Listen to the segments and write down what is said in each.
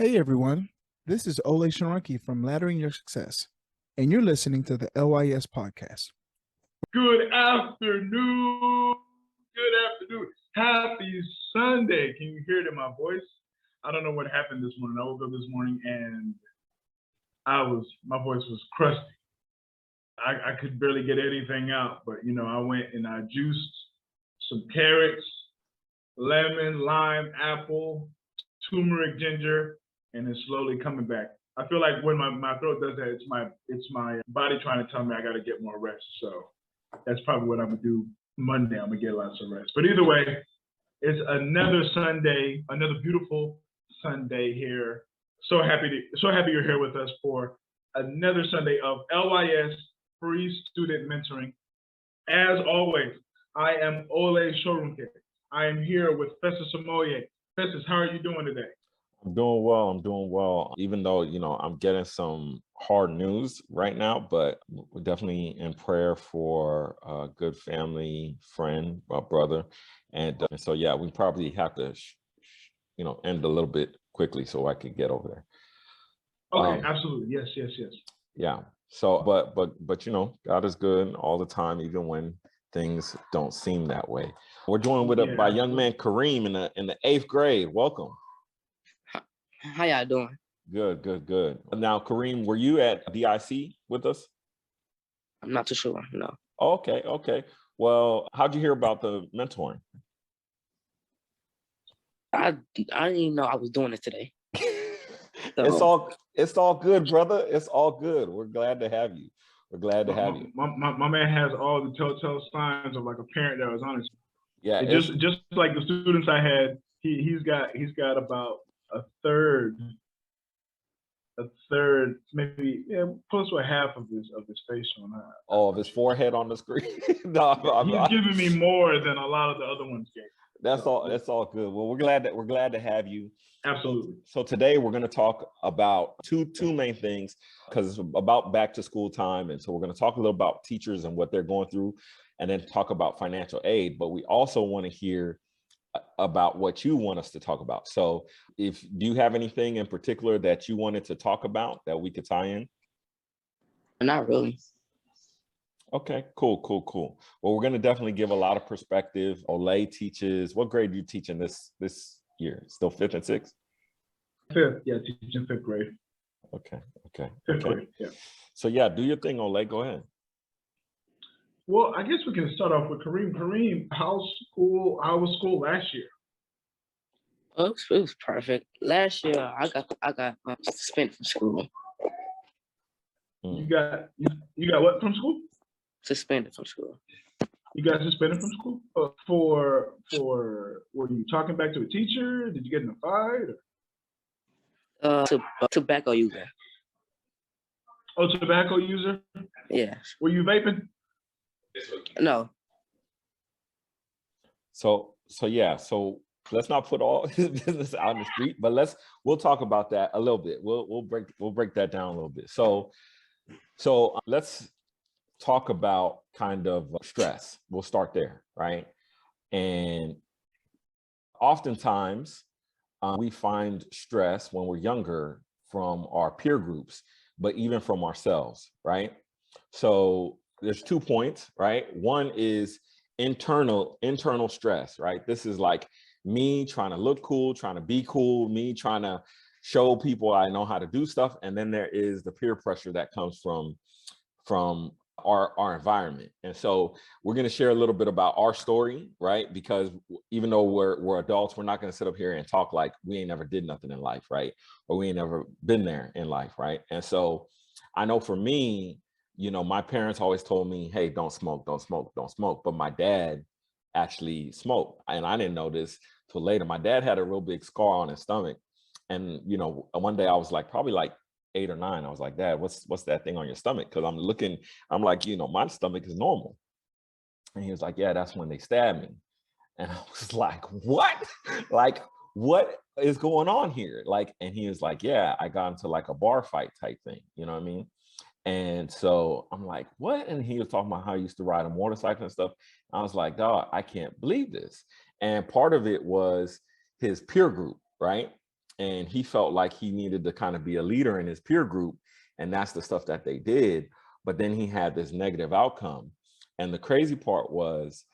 Hey everyone, this is Olay from Laddering Your Success, and you're listening to the LYS Podcast. Good afternoon. Good afternoon. Happy Sunday. Can you hear it in my voice? I don't know what happened this morning. I woke up this morning and my voice was crusty. I could barely get anything out, but I went and I juiced some carrots, lemon, lime, apple, turmeric, ginger, and it's slowly coming back. I feel like when my throat does that, it's my body trying to tell me I got to get more rest. So that's probably what I'm gonna do Monday. I'm gonna get lots of rest. But either way, it's another Sunday, another beautiful Sunday here. So happy you're here with us for another Sunday of LYS Free Student Mentoring. As always, I am Olay Shorunke. I am here with Festus and Olay. Festus, how are you doing today? I'm doing well, even though, I'm getting some hard news right now, but we're definitely in prayer for a good family, friend, brother. And so, yeah, we probably have to, end a little bit quickly so I could get over there. Okay, absolutely. Yes. Yeah. So, but, God is good all the time, even when things don't seem that way. We're joined with by young man Kareem in the 8th grade. Welcome. How y'all doing? Good. Now, Kareem, were you at DIC with us? I'm not too sure, no. Okay. Well, how'd you hear about the mentoring? I didn't even know I was doing it today. So, it's all good, brother. It's all good. We're glad to have you. My man has all the telltale signs of like a parent that was honest. Yeah. Just like the students I had, he's got about a third, maybe close to a half of his face on that. Oh, of his forehead on the screen. No, he's giving me more than a lot of the other ones gave. That's all good. Well, we're glad to have you. Absolutely. So today we're going to talk about two main things, because it's about back to school time, and so we're going to talk a little about teachers and what they're going through, and then talk about financial aid. But we also want to hear about what you want us to talk about. So do you have anything in particular that you wanted to talk about that we could tie in? Not really. Okay, cool. Well, we're going to definitely give a lot of perspective. Olay teaches, what grade do you teach in this year? Still 5th and 6th? 5th, yeah, teaching 5th grade. Okay. 5th grade, yeah. So yeah, do your thing, Olay, go ahead. Well, I guess we can start off with Kareem. Kareem, how was school last year? It was perfect. Last year, I got suspended from school. You got what from school? Suspended from school. You got suspended from school for were you talking back to a teacher? Did you get in a fight? Tobacco user. Oh, tobacco user? Yeah. Were you vaping? No. So let's not put all his business out in the street, but we'll talk about that a little bit. We'll break that down a little bit. So let's talk about kind of stress. We'll start there, right? And oftentimes we find stress when we're younger from our peer groups, but even from ourselves, right? So there's 2 points, right? One is internal stress, right? This is like me trying to look cool, trying to be cool, me trying to show people I know how to do stuff. And then there is the peer pressure that comes from our environment. And so we're going to share a little bit about our story, right? Because even though we're adults, we're not going to sit up here and talk like we ain't never did nothing in life, right? Or we ain't never been there in life, right? And so I know for me, my parents always told me, hey, don't smoke. But my dad actually smoked. And I didn't know this till later. My dad had a real big scar on his stomach. And, one day I was probably 8 or 9. I was like, Dad, what's that thing on your stomach? Because I'm like, my stomach is normal. And he was like, yeah, that's when they stabbed me. And I was like, what? What is going on here? And he was like, yeah, I got into a bar fight type thing. You know what I mean? And so I'm like, what? And he was talking about how he used to ride a motorcycle and stuff. I was like, dog, I can't believe this. And part of it was his peer group, right? and he felt like he needed to kind of be a leader in his peer group, and that's the stuff that they did. But then he had this negative outcome. And the crazy part was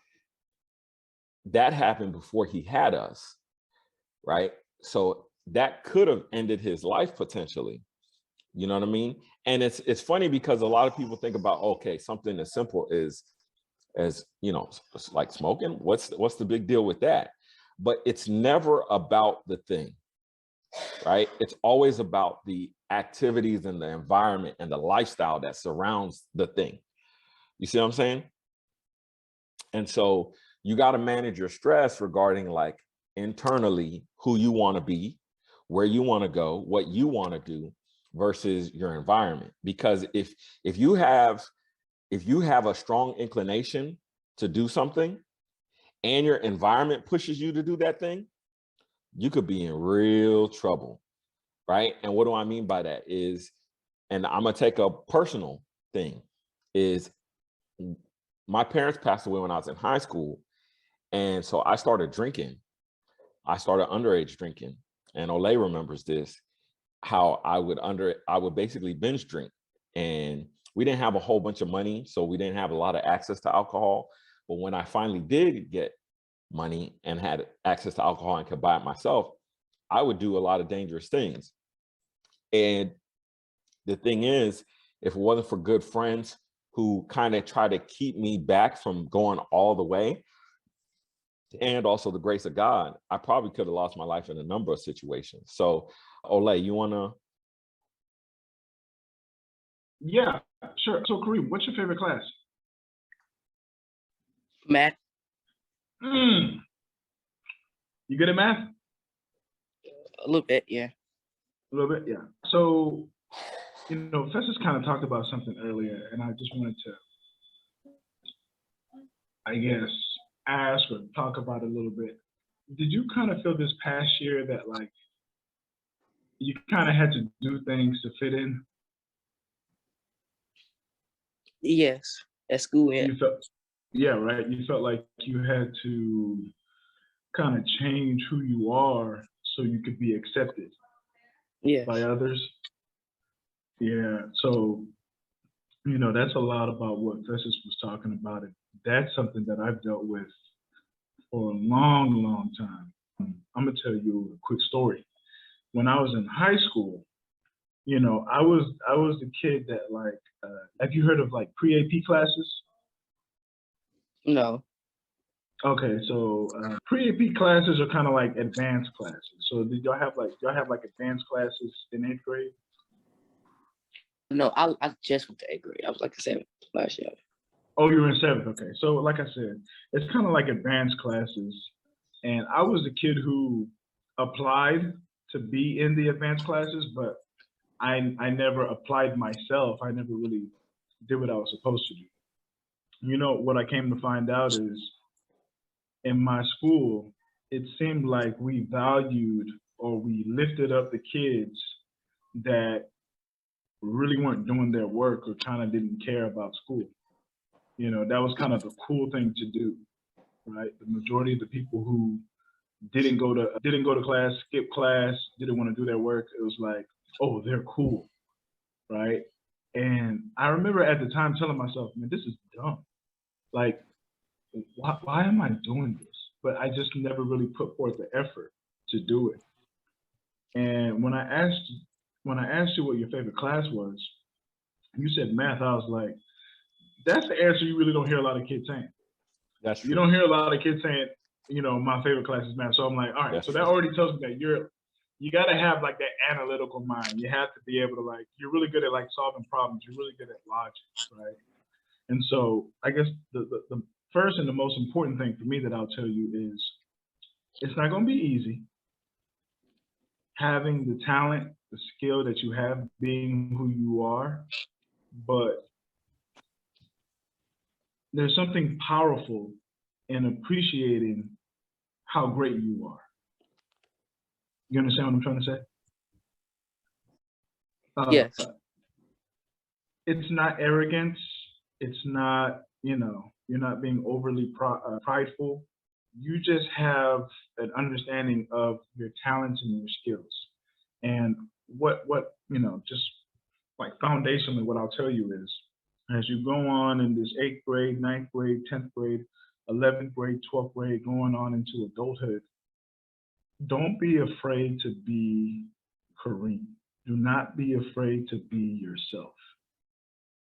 that happened before he had us, right? So that could have ended his life potentially. You know what I mean? And it's funny because a lot of people think about, okay, something as simple as like smoking. What's the big deal with that? But it's never about the thing, right? It's always about the activities and the environment and the lifestyle that surrounds the thing. You see what I'm saying? And so you got to manage your stress regarding like internally who you want to be, where you want to go, what you want to do versus your environment. Because if you have a strong inclination to do something and your environment pushes you to do that thing, you could be in real trouble, right? And what do I mean by that is, and I'm gonna take a personal thing, is my parents passed away when I was in high school. And so I started drinking. I started underage drinking. And Olay remembers this, how I would basically binge drink. And we didn't have a whole bunch of money, so we didn't have a lot of access to alcohol. But when I finally did get money and had access to alcohol and could buy it myself, I would do a lot of dangerous things. And the thing is, if it wasn't for good friends who kind of try to keep me back from going all the way, and also the grace of God, I probably could have lost my life in a number of situations. So, Olay, you want to? Yeah, sure. So, Kareem, what's your favorite class? Math. You good at math? A little bit, yeah. A little bit, yeah. So, Festus kind of talked about something earlier, and I just wanted to, I guess, ask or talk about it a little bit. Did you kind of feel this past year that like you kind of had to do things to fit in? Yes, at school, yeah. Yeah, right. You felt like you had to kind of change who you are so you could be accepted by others. Yeah. So, that's a lot about what Festus was talking about. That's something that I've dealt with for a long, long time. I'm gonna tell you a quick story. When I was in high school, I was the kid that like. Have you heard of like pre-AP classes? No. Okay, so pre-AP classes are kind of like advanced classes. So did y'all have like advanced classes in 8th grade? No, I just went to 8th grade. I was like 7th last year. Oh, you were in 7th. Okay, so like I said, it's kind of like advanced classes, and I was the kid who applied to be in the advanced classes, but I never applied myself. I never really did what I was supposed to do. What I came to find out is in my school, it seemed like we valued or we lifted up the kids that really weren't doing their work or kind of didn't care about school. That was kind of the cool thing to do, right? The majority of the people who didn't go to class, skipped class, didn't want to do their work, it was like, oh, they're cool, right? And I remember at the time telling myself, man, this is dumb. Like, why am I doing this? But I just never really put forth the effort to do it. And when I asked you what your favorite class was, you said math. I was like, that's the answer you really don't hear a lot of kids saying. That's true. You don't hear a lot of kids saying, my favorite class is math. So I'm like, all right, so that already tells me that you got to have like that analytical mind. You have to be able to like, you're really good at like solving problems. You're really good at logic, right? And so I guess the first and the most important thing for me that I'll tell you is it's not going to be easy. Having the talent, the skill that you have, being who you are, but there's something powerful in appreciating how great you are. You understand what I'm trying to say? Yes. It's not arrogance. It's not, you're not being overly prideful. You just have an understanding of your talents and your skills. And what just like foundationally, what I'll tell you is, as you go on in this 8th grade, 9th grade, 10th grade, 11th grade, 12th grade, going on into adulthood, don't be afraid to be Kareem. Do not be afraid to be yourself,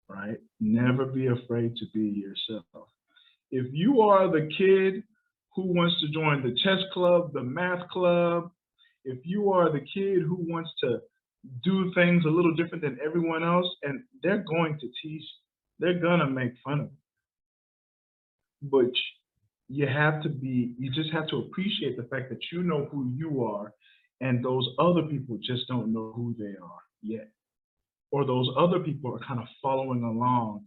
right? Never be afraid to be yourself. If you are the kid who wants to join the chess club, the math club, if you are the kid who wants to do things a little different than everyone else, and they're going to tease you, they're gonna make fun of you. But you just have to appreciate the fact that you know who you are, and those other people just don't know who they are yet. Or those other people are kind of following along,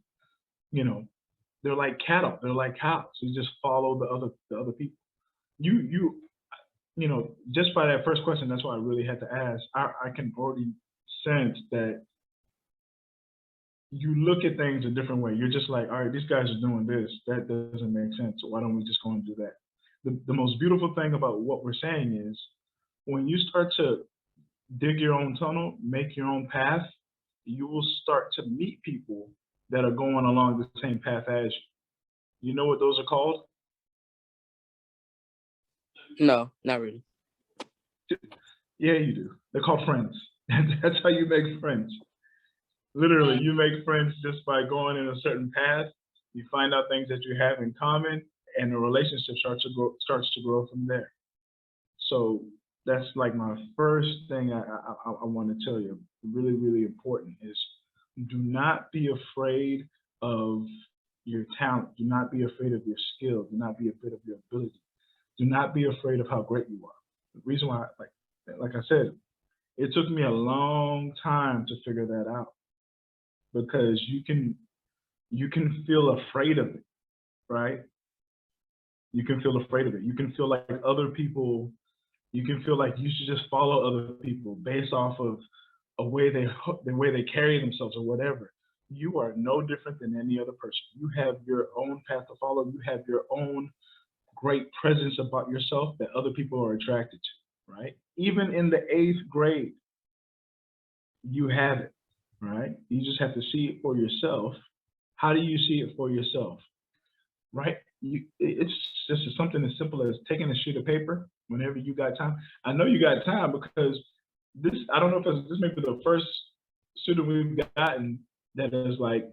they're like cattle, they're like cows. You just follow the other people. Just by that first question, that's why I really had to ask. I can already sense that you look at things a different way. You're just like, all right, these guys are doing this. That doesn't make sense. So why don't we just go and do that? The most beautiful thing about what we're saying is when you start to dig your own tunnel, make your own path, you will start to meet people that are going along the same path as you. You know what those are called? No, not really. Yeah, you do. They're called friends. That's how you make friends. Literally, you make friends just by going in a certain path. You find out things that you have in common, and the relationship starts to grow from there. So that's like my first thing I want to tell you. Really, really important is do not be afraid of your talent. Do not be afraid of your skill. Do not be afraid of your ability. Do not be afraid of how great you are. The reason why, like I said, it took me a long time to figure that out, because you can feel afraid of it, right? You can feel afraid of it. You can feel like other people. You can feel like you should just follow other people based off of the way they carry themselves or whatever. You are no different than any other person. You have your own path to follow. You have your own great presence about yourself that other people are attracted to, right? Even in the 8th grade, you have it, right? You just have to see it for yourself. How do you see it for yourself, right? It's just something as simple as taking a sheet of paper whenever you got time. I know you got time because I don't know if this may be the first student we've gotten that is like,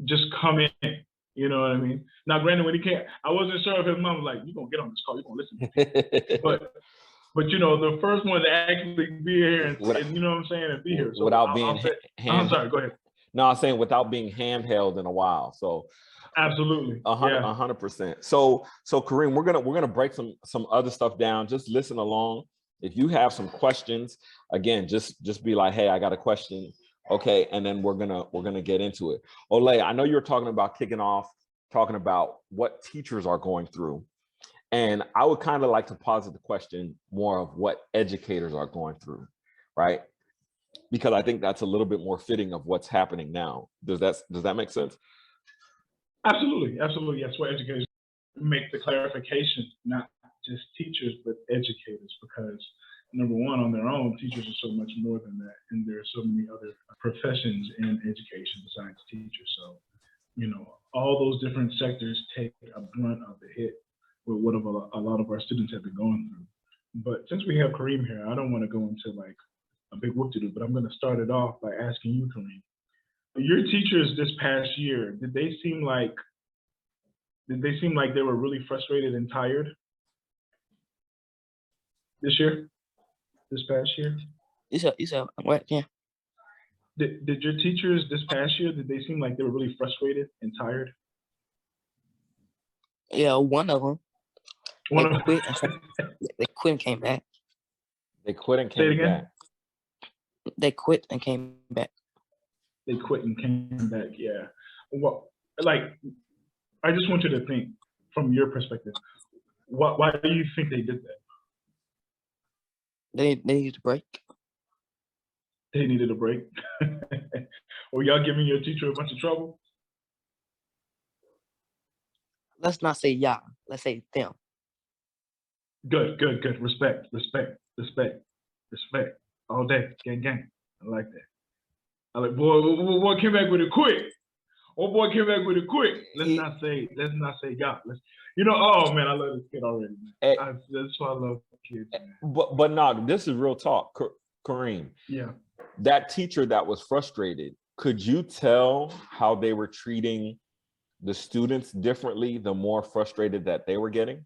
just come in. You know what I mean? Now, granted, when he came, I wasn't sure if his mom was like, "You're gonna get on this call, you're gonna listen to me." but the first one to actually be here and you know what I'm saying, and be here. So without being I'm sorry, go ahead. No, I'm saying without being handheld in a while. So absolutely, 100%. So Kareem, we're gonna break some other stuff down. Just listen along. If you have some questions, again, just be like, hey, I got a question. Okay, and then we're gonna get into it. Olay, I know you're talking about talking about what teachers are going through. And I would kind of like to posit the question more of what educators are going through, right? Because I think that's a little bit more fitting of what's happening now. Does that make sense? Absolutely. Yes, what educators make the clarification, not just teachers, but educators, because number one, on their own, teachers are so much more than that. And there are so many other professions in education besides teachers. So, all those different sectors take a brunt of the hit with what a lot of our students have been going through. But since we have Kareem here, I don't want to go into like a big whoop-de-doo, but I'm going to start it off by asking you, Kareem. Your teachers this past year, did they seem like they were really frustrated and tired this past year? You said what? Yeah. Did your teachers this past year, did they seem like they were really frustrated and tired? Yeah, one of them. They quit and came back. They quit and came back. They quit and came back. They quit and came back, yeah. Well, like, I just want you to think from your perspective, why do you think they did that? They needed a break. They needed a break. Were y'all giving your teacher a bunch of trouble? Let's not say y'all. Let's say them. Good. Respect. Respect all day. Gang, gang. I like that. I like, boy came back with it quick. Oh boy came back with it quick. Let's not say God. Oh man, I love this kid already, man. That's why I love kids, man. But no, this is real talk, Kareem. Yeah. That teacher that was frustrated, could you tell how they were treating the students differently the more frustrated that they were getting?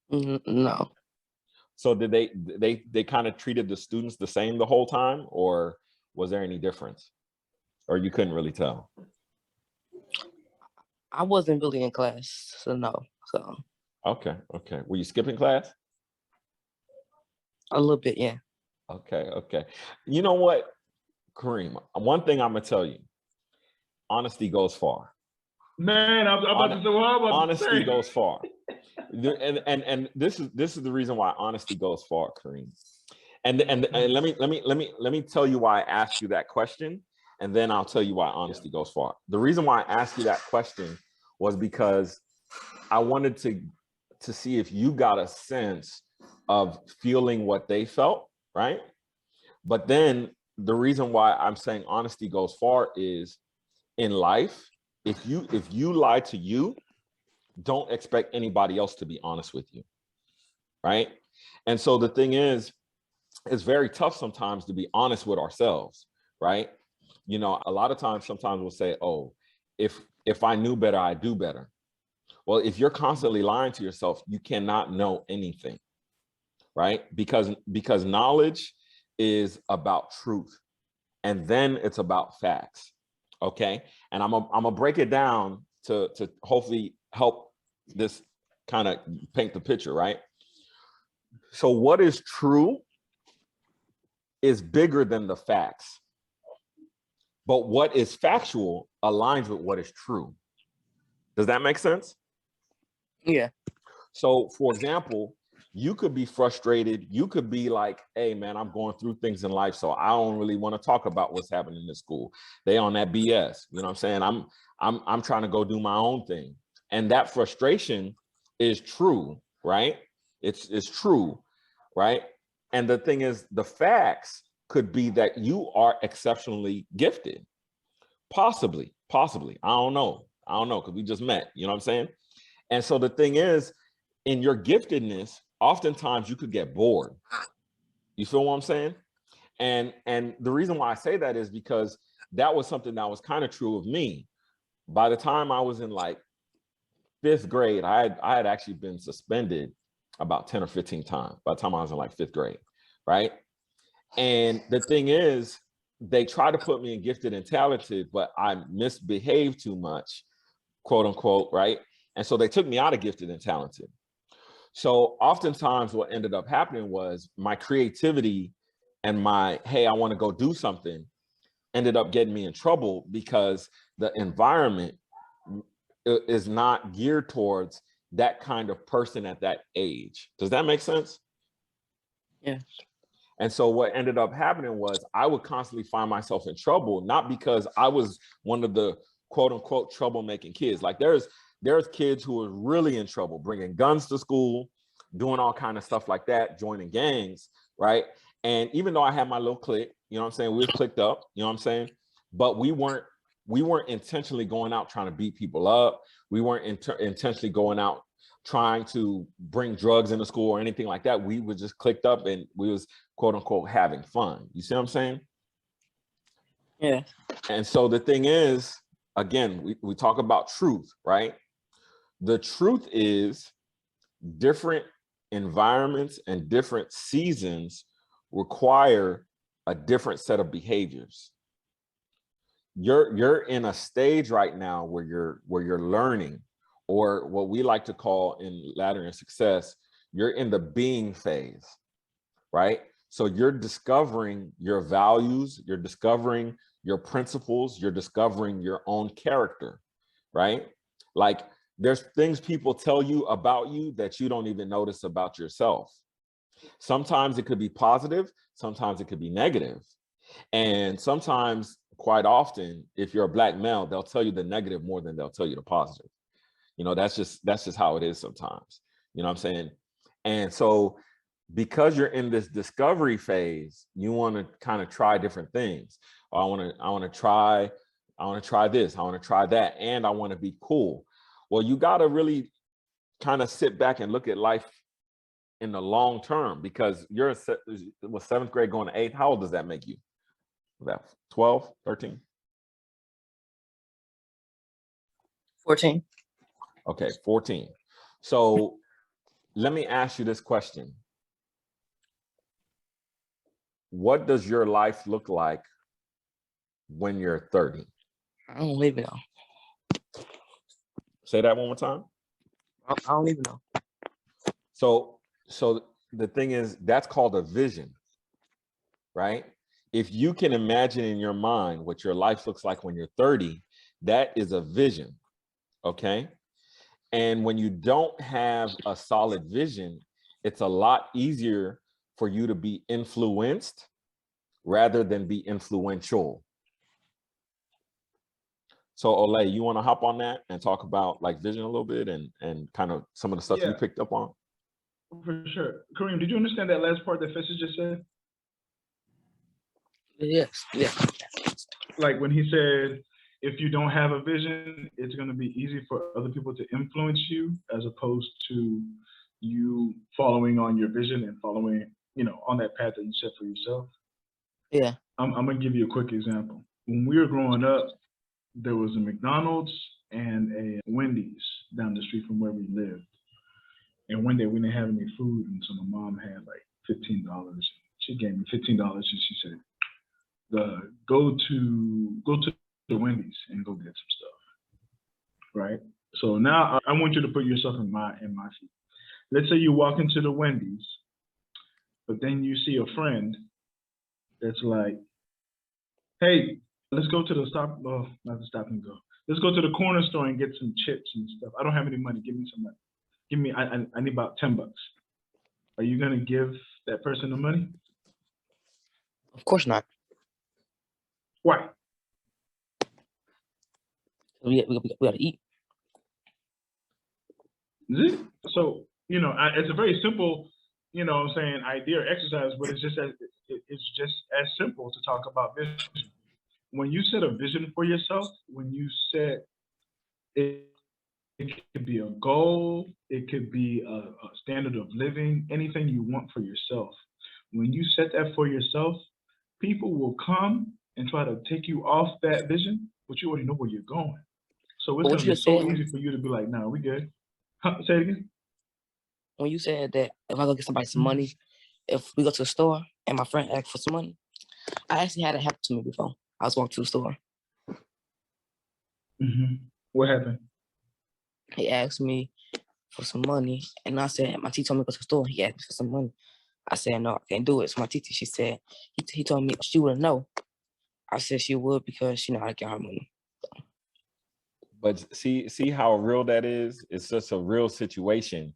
No. So did they kind of treated the students the same the whole time, or was there any difference? Or you couldn't really tell? I wasn't really in class, so no. So Okay. Were you skipping class? a little bit, yeah. Okay. You know what, Kareem? One thing I'm gonna tell you: honesty goes far. Man, I'm about to say what I'm about honesty to say. goes far. And this is the reason why honesty goes far, Kareem. And let me tell you why I asked you that question, and then I'll tell you why honesty goes far. The reason why I asked you that question was because I wanted to see if you got a sense of feeling what they felt, right? But then the reason why I'm saying honesty goes far is in life, if you lie to you, don't expect anybody else to be honest with you, right? And so the thing is, it's very tough sometimes to be honest with ourselves, right? A lot of times, sometimes we'll say, oh, if I knew better, I'd do better. Well, if you're constantly lying to yourself, you cannot know anything, right? Because knowledge is about truth, and then it's about facts, okay? And I'm gonna break it down to hopefully help this kind of paint the picture, right? So what is true is bigger than the facts, but what is factual aligns with what is true. Does that make sense? Yeah. So for example, you could be frustrated. You could be like, hey man, I'm going through things in life, so I don't really want to talk about what's happening in school. They on that BS. You know what I'm saying? I'm trying to go do my own thing. And that frustration is true, right? It's true, right? And the thing is, the facts could be that you are exceptionally gifted. Possibly. I don't know, because we just met, you know what I'm saying? And so the thing is, in your giftedness, oftentimes you could get bored. You feel what I'm saying? And the reason why I say that is because that was something that was kind of true of me. By the time I was in like 5th grade, I had actually been suspended about 10 or 15 times by the time I was in like 5th grade, right? And the thing is, they try to put me in gifted and talented, but I misbehaved too much, quote unquote, right? And so they took me out of gifted and talented. So oftentimes what ended up happening was my creativity and my, hey, I want to go do something, ended up getting me in trouble because the environment is not geared towards that kind of person at that age. Does that make sense? Yeah. And so what ended up happening was I would constantly find myself in trouble, not because I was one of the quote unquote troublemaking kids. Like there's kids who are really in trouble, bringing guns to school, doing all kind of stuff like that, joining gangs, right? And even though I had my little clique, you know what I'm saying? We were clicked up, you know what I'm saying? But we weren't intentionally going out trying to beat people up. We weren't intentionally going out trying to bring drugs into school or anything like that. We were just clicked up and we was quote unquote having fun. You see what I'm saying? Yeah. And so the thing is, again, we talk about truth, right? The truth is different environments and different seasons require a different set of behaviors. You're in a stage right now where you're learning, or what we like to call in Laddering Success, you're in the being phase, right? So you're discovering your values, you're discovering your principles, you're discovering your own character, right? Like there's things people tell you about you that you don't even notice about yourself. Sometimes it could be positive, sometimes it could be negative. And sometimes, quite often, if you're a Black male, they'll tell you the negative more than they'll tell you the positive. You know, that's just how it is sometimes. You know what I'm saying? And so because you're in this discovery phase, you want to kind of try different things. I want to try this, I want to try that, and I want to be cool. Well, you got to really kind of sit back and look at life in the long term, because you're was 7th grade going to 8th. How old does that make you? Was that 12, 13? 14. Okay, 14. So let me ask you this question. What does your life look like when you're 30? I don't even know. Say that one more time. I don't even know. So the thing is, that's called a vision, right? If you can imagine in your mind what your life looks like when you're 30, that is a vision, okay? And when you don't have a solid vision, it's a lot easier for you to be influenced rather than be influential. So Olay, you want to hop on that and talk about like vision a little bit and kind of some of the stuff you picked up on? For sure. Kareem, did you understand that last part that Festus just said? Yes. Yeah. Like when he said, if you don't have a vision, it's going to be easy for other people to influence you as opposed to you following on your vision and following, on that path that you set for yourself. Yeah. I'm going to give you a quick example. When we were growing up, there was a McDonald's and a Wendy's down the street from where we lived. And one day we didn't have any food, and so my mom had like $15. She gave me $15 and she said, go to the Wendy's and go get some stuff. Right? So now I want you to put yourself in my feet. Let's say you walk into the Wendy's, but then you see a friend that's like, hey, let's go to the not the stop and go. Let's go to the corner store and get some chips and stuff. I don't have any money. Give me some money. I need about $10. Are you gonna give that person the money? Of course not. Why? We gotta eat. Is it? So, it's a very simple, idea or exercise, but it's just as simple to talk about vision. When you set a vision for yourself, when you set it could be a goal, it could be a standard of living, anything you want for yourself. When you set that for yourself, people will come and try to take you off that vision, but you already know where you're going. So it's going to be so easy for you to be like, nah, we good. Say it again. When you said that if I go get somebody some money, if we go to the store and my friend asks for some money, I actually had it happen to me before. I was walking to the store. Mm-hmm. What happened? He asked me for some money, and I said, my teacher told me to go to the store. He asked me for some money. I said, no, I can't do it. So my teacher, she said, he told me she wouldn't know. I said she would because she know how to get her money. But see how real that is? It's just a real situation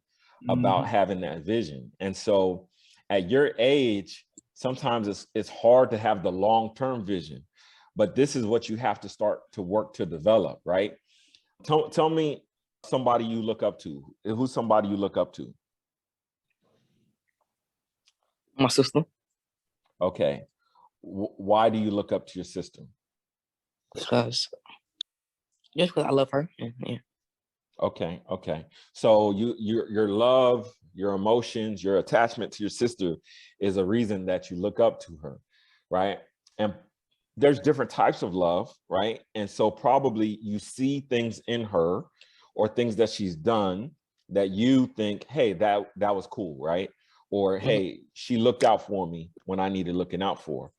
about having that vision. And so at your age, sometimes it's hard to have the long-term vision, but this is what you have to start to work to develop, right? Tell me somebody you look up to. Who's somebody you look up to? My sister. Okay. Why do you look up to your sister? Because I love her. Yeah. Okay. So your love, your emotions, your attachment to your sister is a reason that you look up to her, right? And there's different types of love, right? And so probably you see things in her or things that she's done that you think, hey, that was cool, right? Or hey, she looked out for me when I needed looking out for.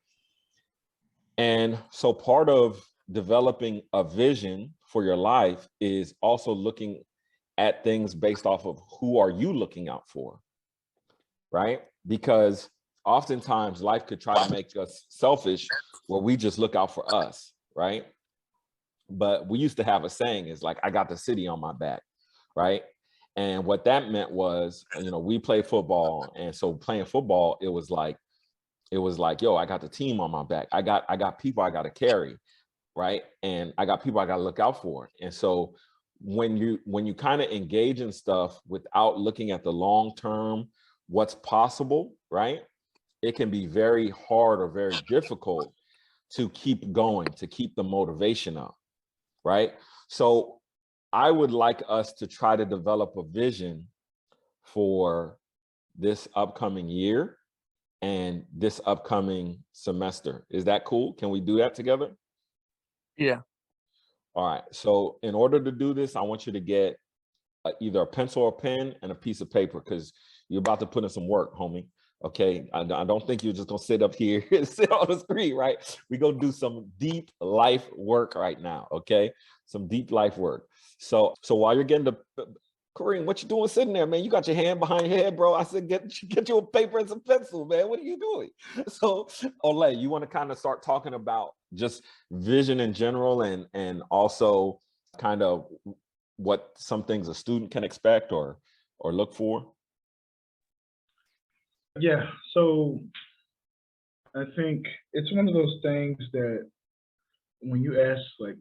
And so part of developing a vision for your life is also looking at things based off of who are you looking out for, right? Because oftentimes life could try to make us selfish where we just look out for us, right? But we used to have a saying is like, I got the city on my back, right? And what that meant was, we play football. And so playing football, it was like, yo, I got the team on my back. I got people I got to carry, right? And I got people I got to look out for. And so when you kind of engage in stuff without looking at the long term what's possible, right? It can be very hard or very difficult to keep going, to keep the motivation up, right? So I would like us to try to develop a vision for this upcoming year and this upcoming semester. Is that cool? Can we do that together? Yeah. All right. So in order to do this, I want you to get either a pencil or pen and a piece of paper, because you're about to put in some work, homie. Okay. I don't think you're just going to sit up here and sit on the screen, right? We're going to do some deep life work right now. Okay. Some deep life work. So while you're getting the Kareem, what you doing sitting there, man? You got your hand behind your head, bro. I said, get you a paper and some pencil, man. What are you doing? So, Olay, you want to kind of start talking about just vision in general, and also kind of what some things a student can expect or look for? Yeah, so I think it's one of those things that when you ask, like,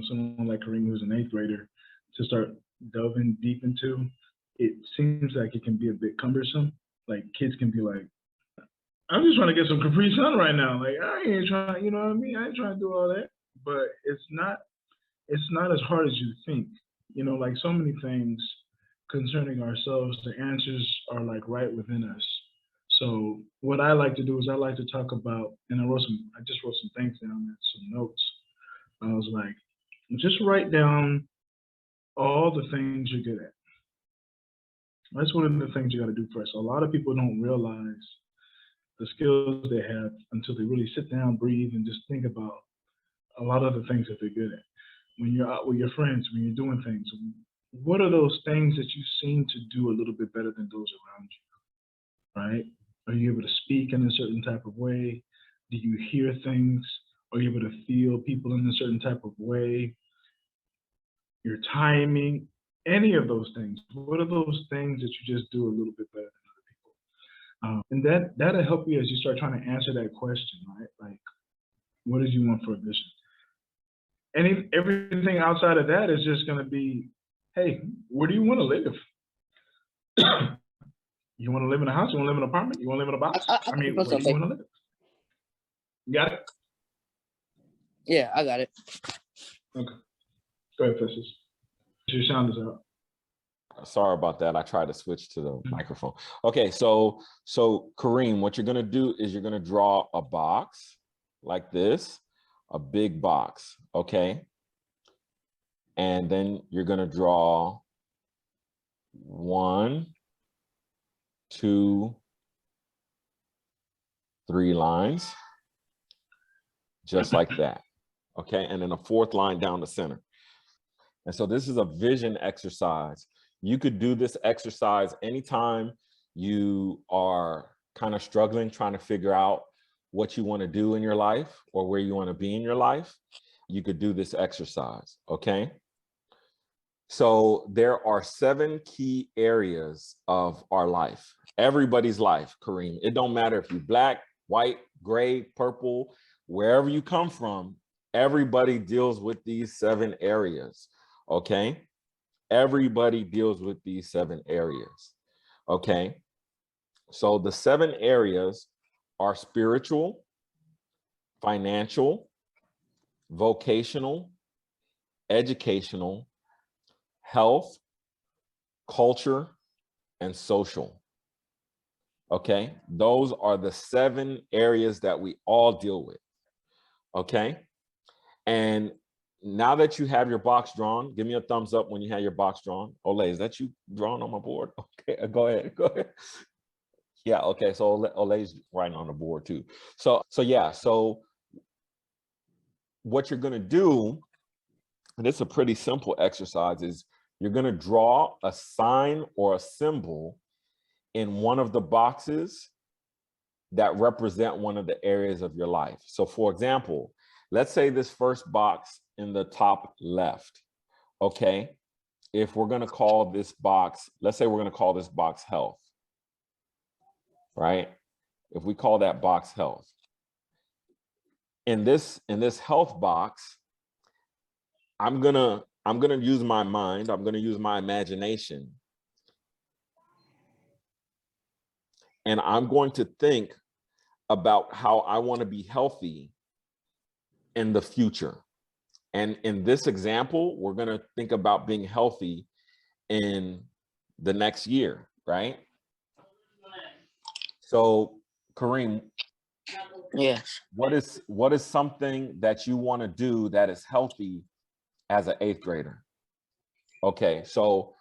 someone like Kareem, who's an 8th grader, to start delving deep into, it seems like it can be a bit cumbersome. Like, kids can be like, I'm just trying to get some Capri Sun right now. Like, I ain't trying, you know what I mean? I ain't trying to do all that. But it's not as hard as you think. Like so many things concerning ourselves, the answers are like right within us. So what I like to do is I like to talk about, and I just wrote some things down and some notes. I was like, just write down all the things you're good at. That's one of the things you got to do first. A lot of people don't realize the skills they have until they really sit down, breathe, and just think about a lot of the things that they're good at. When you're out with your friends, when you're doing things, what are those things that you seem to do a little bit better than those around you, right? Are you able to speak in a certain type of way? Do you hear things? Are you able to feel people in a certain type of way? Your timing, any of those things. What are those things that you just do a little bit better than other people? And that'll help you as you start trying to answer that question, right? Like, what did you want for a vision? Everything outside of that is just going to be, hey, where do you want to live? You want to live in a house? You want to live in an apartment? You want to live in a box? I mean, where do you want to live? You got it? Yeah, I got it. Okay. Go ahead, Festus. Your sound is out. Sorry about that. I tried to switch to the microphone. Okay, so Kareem, what you're going to do is you're going to draw a box like this, a big box, okay? And then you're going to draw 1, 2, 3 lines, just like that, okay? And then a 4th line down the center. And so this is a vision exercise. You could do this exercise anytime you are kind of struggling, trying to figure out what you want to do in your life or where you want to be in your life. You could do this exercise, okay? So there are 7 key areas of our life, everybody's life, Kareem. It don't matter if you're black, white, gray, purple, wherever you come from, everybody deals with these 7 areas, okay? Everybody deals with these 7 areas, okay? So the 7 areas are spiritual, financial, vocational, educational, health, culture, and social. Okay, those are the 7 areas that we all deal with. Okay, and now that you have your box drawn, give me a thumbs up when you have your box drawn. Olay, is that you drawn on my board? Okay, go ahead. Yeah, okay, so Olay's writing on the board too. So what you're gonna do, and it's a pretty simple exercise, is you're gonna draw a sign or a symbol in one of the boxes that represent one of the areas of your life. So for example, let's say this first box in the top left, okay? If we're gonna call this box, let's say we're gonna call this box health, right? If we call that box health. In this health box, I'm gonna use my mind, I'm gonna use my imagination and I'm going to think about how I want to be healthy in the future. And in this example, we're going to think about being healthy in the next year, right? So, Kareem, Yes. what is something that you want to do that is healthy as an 8th grader? Okay, so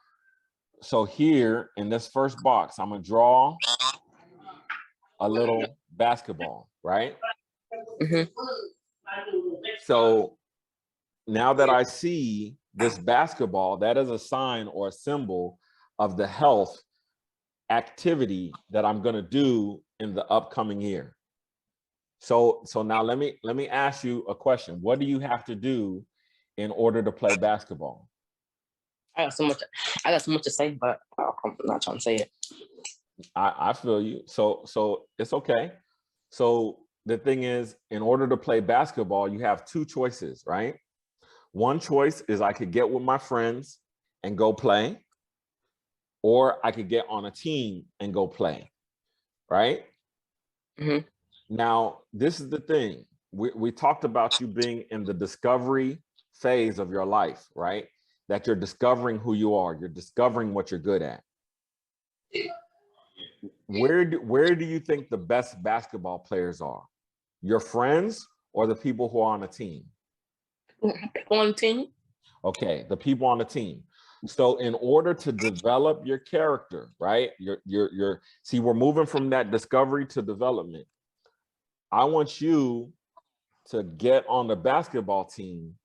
here in this first box, I'm gonna draw a little basketball, right? Mm-hmm. So now that I see this basketball, that is a sign or a symbol of the health activity that I'm gonna do in the upcoming year. So now let me ask you a question. What do you have to do in order to play basketball? I got so much to say, but I'm not trying to say it. I feel you. So it's okay. So the thing is, in order to play basketball, you have 2 choices, right? One choice is I could get with my friends and go play, or I could get on a team and go play, right? Mm-hmm. Now, this is the thing. We talked about you being in the discovery phase of your life, right? That you're discovering who you are. You're discovering what you're good at. Where do you think the best basketball players are? Your friends or the people who are on a team? People on the team. Okay, the people on the team. So in order to develop your character, right? See, we're moving from that discovery to development. I want you to get on the basketball team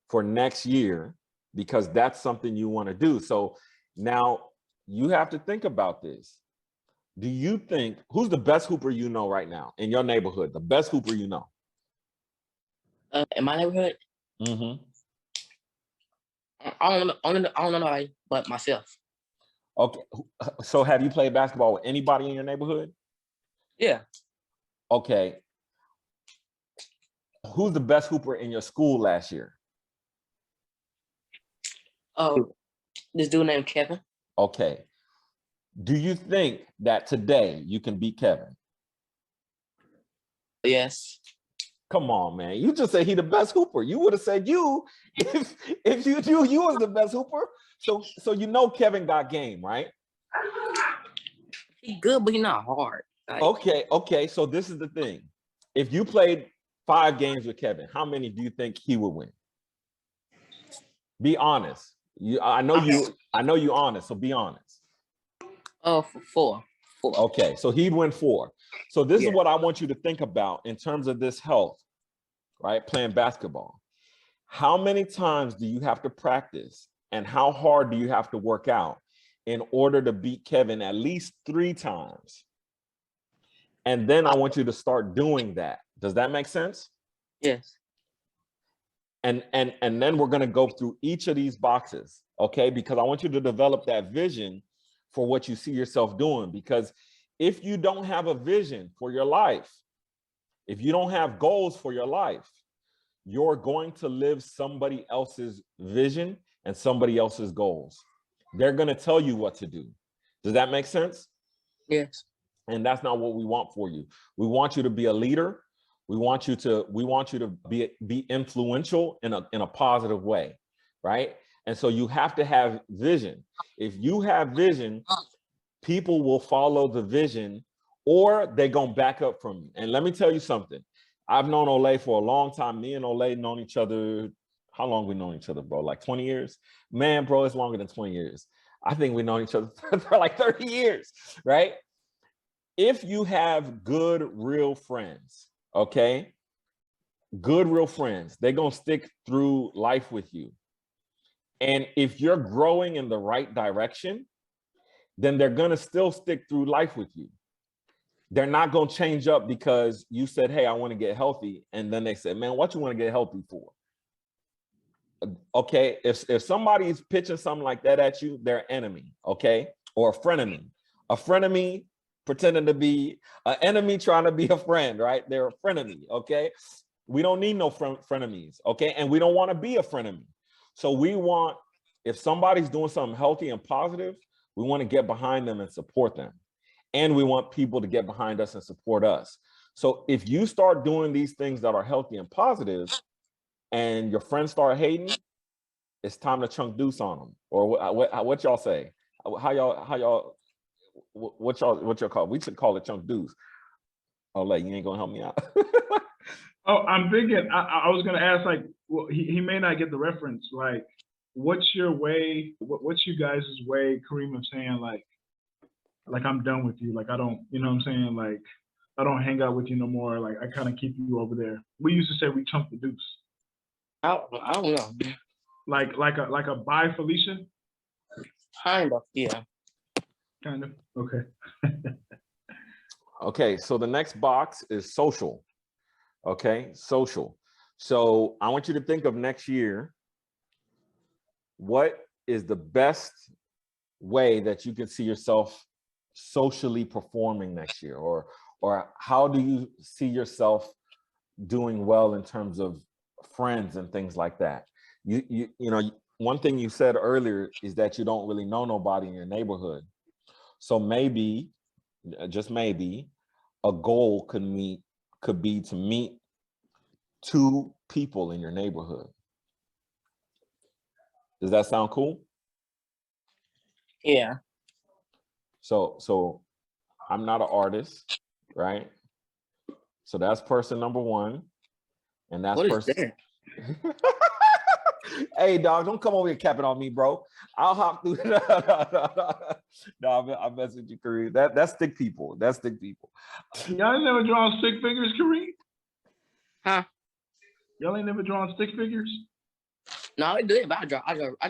for next year because that's something you want to do. So now you have to think about this. Do you think, who's the best hooper you know right now in your neighborhood? The best hooper you know? In my neighborhood, Mm-hmm. I don't know nobody but myself. Okay, so have you played basketball with anybody in your neighborhood? Yeah. Okay. Who's the best hooper in your school last year? Oh, this dude named Kevin. Okay. Do you think that today you can beat Kevin? Yes. Come on, man. You just said he the best hooper. You would have said you if you knew you was the best hooper. So you know Kevin got game, right? He good, but he not hard. Like, Okay. So this is the thing. If you played 5 games with Kevin, how many do you think he would win? Be honest. I know you honest, so be honest. for 4. Okay, so he'd win 4. So this is what I want you to think about in terms of this health, right? Playing basketball. How many times do you have to practice and how hard do you have to work out in order to beat Kevin at least 3 times? And then I want you to start doing that. Does that make sense? Yes. And then we're going to go through each of these boxes, okay? Because I want you to develop that vision for what you see yourself doing. Because if you don't have a vision for your life, if you don't have goals for your life, you're going to live somebody else's vision and somebody else's goals. They're going to tell you what to do. Does that make sense? Yes. And that's not what we want for you. We want you to be a leader. We want you to be influential in a positive way, right? And so you have to have vision. If you have vision, people will follow the vision or they're going to back up from you. And let me tell you something. I've known Olay for a long time. Me and Olay known each other. How long we known each other, bro? Like 20 years? Man, bro, it's longer than 20 years. I think we known each other for like 30 years, right? If you have good, real friends, okay? Good, real friends, they're going to stick through life with you. And if you're growing in the right direction, then they're going to still stick through life with you. They're not going to change up because you said, hey, I want to get healthy. And then they said, man, what you want to get healthy for? Okay, if somebody's pitching something like that at you, they're an enemy, okay? Or a frenemy. A frenemy pretending to be an enemy trying to be a friend, right? They're a frenemy, okay? We don't need no frenemies, okay? And we don't want to be a frenemy. So we want, if somebody's doing something healthy and positive, we want to get behind them and support them. and we want people to get behind us and support us. So if you start doing these things that are healthy and positive, and your friends start hating, it's time to chunk deuce on them. Or what y'all say? What y'all call? We should call it chunk deuce. Olay, you ain't gonna help me out. Oh, I'm thinking. I was gonna ask, like, well, he may not get the reference. Like, what's your way? What's you guys' way, Kareem, of saying like I'm done with you. Like, I don't, you know what I'm saying? Like, I don't hang out with you no more. Like, I kind of keep you over there. We used to say we chunk the deuce. I don't know. Like a bye, Felicia. Kind of, yeah. Kind of. Okay. Okay, so the next box is social. Okay, social. So I want you to think of next year. What is the best way that you can see yourself socially performing next year? Or how do you see yourself doing well in terms of friends and things like that? You know, one thing you said earlier is that you don't really know nobody in your neighborhood. So maybe, just maybe, a goal could be to meet 2 people in your neighborhood. Does that sound cool? Yeah. So I'm not an artist, right? So that's person number 1. And that's What is person. that? Hey, dog, don't come over here capping on me, bro. I'll hop through. No, I'm messing with you, Kareem. That's stick people. That's stick people. Y'all ain't never drawn stick figures, Kareem? Huh? Y'all ain't never drawn stick figures? No, I do it, but I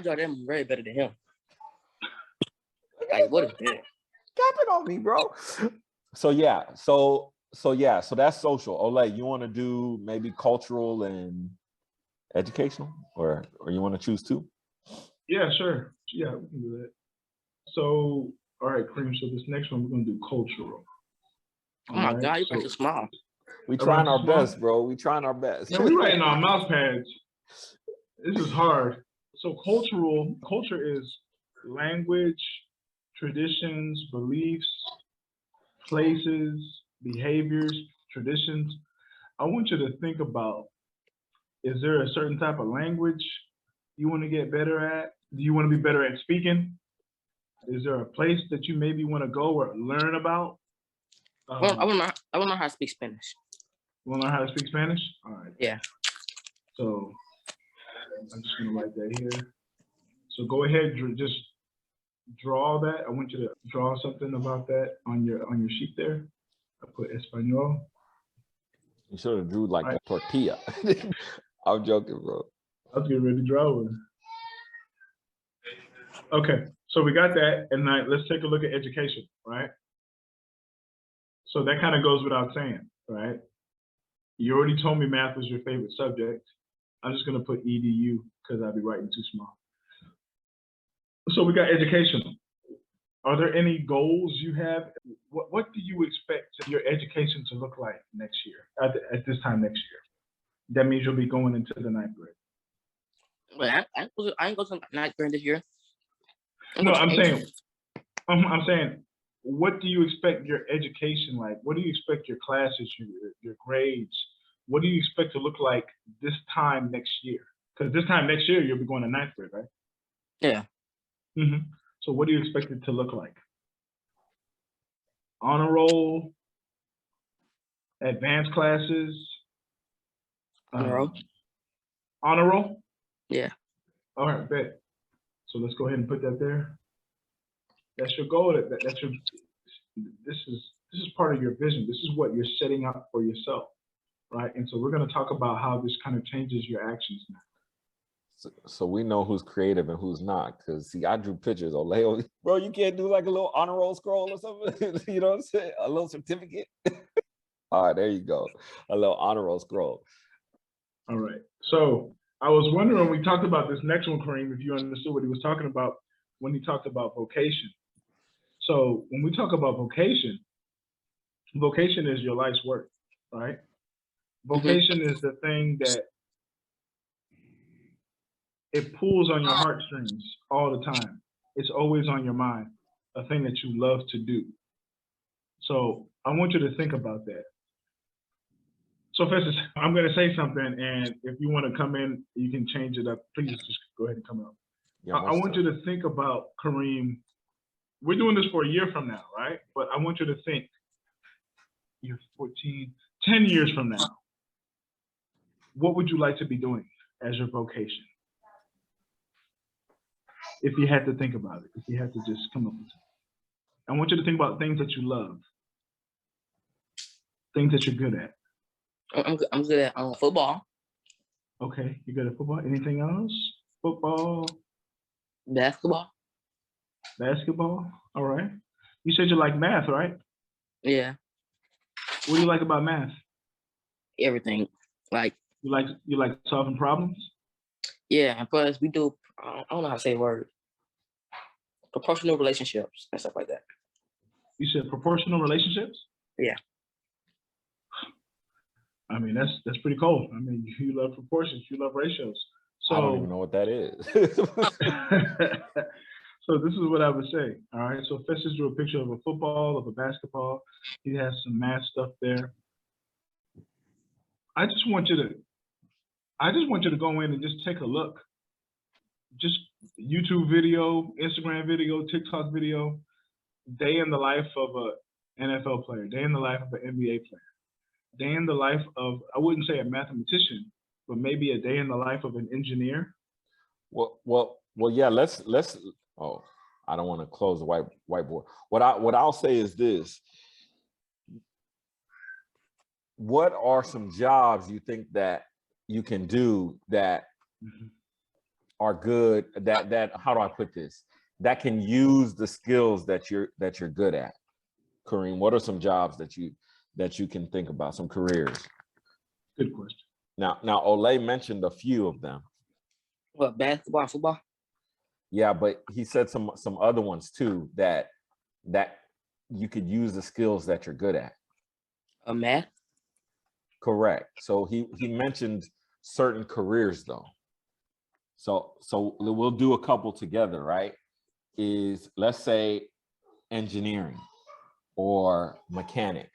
draw them very better than him. Like, what is that? Capping on me, bro. So yeah, so that's social. Olay, you want to do maybe cultural and educational, or you want to choose 2? Yeah, sure. Yeah, we can do that. So, all right, Kareem. So this next one we're gonna do cultural. Oh my right? God, you got small. We trying our best, bro. We trying our best. Yeah, we writing on mouse pads. This is hard. So culture is language, traditions, beliefs, places, behaviors, traditions. I want you to think about, is there a certain type of language you want to get better at? Do you want to be better at speaking? Is there a place that you maybe want to go or learn about? I want to know how to speak Spanish. You want to learn how to speak Spanish? All right. Yeah. So I'm just going to write that here. So go ahead, just draw that. I want you to draw something about that on your sheet there. I put Espanol. You should have drew like a tortilla. I'm joking, bro. I was getting ready to draw one. Okay, so we got that, and now let's take a look at education, right? So that kind of goes without saying, right? You already told me math was your favorite subject. I'm just going to put EDU because I'd be writing too small. So we got education. Are there any goals you have? What do you expect your education to look like next year, at this time next year? That means you'll be going into the 9th grade. Well, I ain't going to 9th grade this year. No, I'm saying, what do you expect your education like? What do you expect your classes, your grades? What do you expect to look like this time next year? Because this time next year, you'll be going to 9th grade, right? Yeah. Mm-hmm. So what do you expect it to look like? Honor roll, advanced classes. Honor roll. Honor roll? Yeah. All right, bet. So let's go ahead and put that there. That's your goal. That's your. This is part of your vision. This is what you're setting up for yourself, right? And so we're going to talk about how this kind of changes your actions now. So we know who's creative and who's not. Because see, I drew pictures. Olay, bro, you can't do like a little honor roll scroll or something. You know what I'm saying? A little certificate. All right, there you go. A little honor roll scroll. All right. So I was wondering, we talked about this next one, Kareem, if you understood what he was talking about when he talked about vocation. So when we talk about vocation is your life's work, right? Vocation is the thing that it pulls on your heartstrings all the time. It's always on your mind, a thing that you love to do. So I want you to think about that. So Festus, I'm going to say something, and if you want to come in, you can change it up. Please just go ahead and come up. Yeah, I want you to think about, Kareem, we're doing this for a year from now, right? But I want you to think, you're 14, 10 years from now, what would you like to be doing as your vocation? If you had to think about it, if you had to just come up with it. I want you to think about things that you love, things that you're good at. I'm good at football, Okay, you're good at football. Anything else? Football, basketball. basketball. All right. You said you like math, right? Yeah, What do you like about math? everything. Like, You like solving problems? yeah, and plus we do. I don't know how to say the word. Proportional relationships and stuff like that. You said proportional relationships? Yeah. I mean, that's pretty cool. I mean, you love proportions, you love ratios. So I don't even know what that is. So this is what I would say. All right. So Festus drew a picture of a football, of a basketball. He has some math stuff there. I just want you to go in and just take a look. Just YouTube video, Instagram video, TikTok video, day in the life of an NFL player, day in the life of an NBA player, day in the life of, I wouldn't say a mathematician, but maybe a day in the life of an engineer. Well, yeah. Let's. Oh, I don't want to close the whiteboard. What I'll say is this: what are some jobs you think that you can do that are good? That how do I put this? That can use the skills that you're good at. Kareem, what are some jobs that you can think about? Some careers. Good question. Now Olay mentioned a few of them. What, basketball and football? Yeah, but he said some other ones too that you could use the skills that you're good at. Math. Correct. So he mentioned certain careers though. So we'll do a couple together, right? Is, let's say, engineering or mechanic,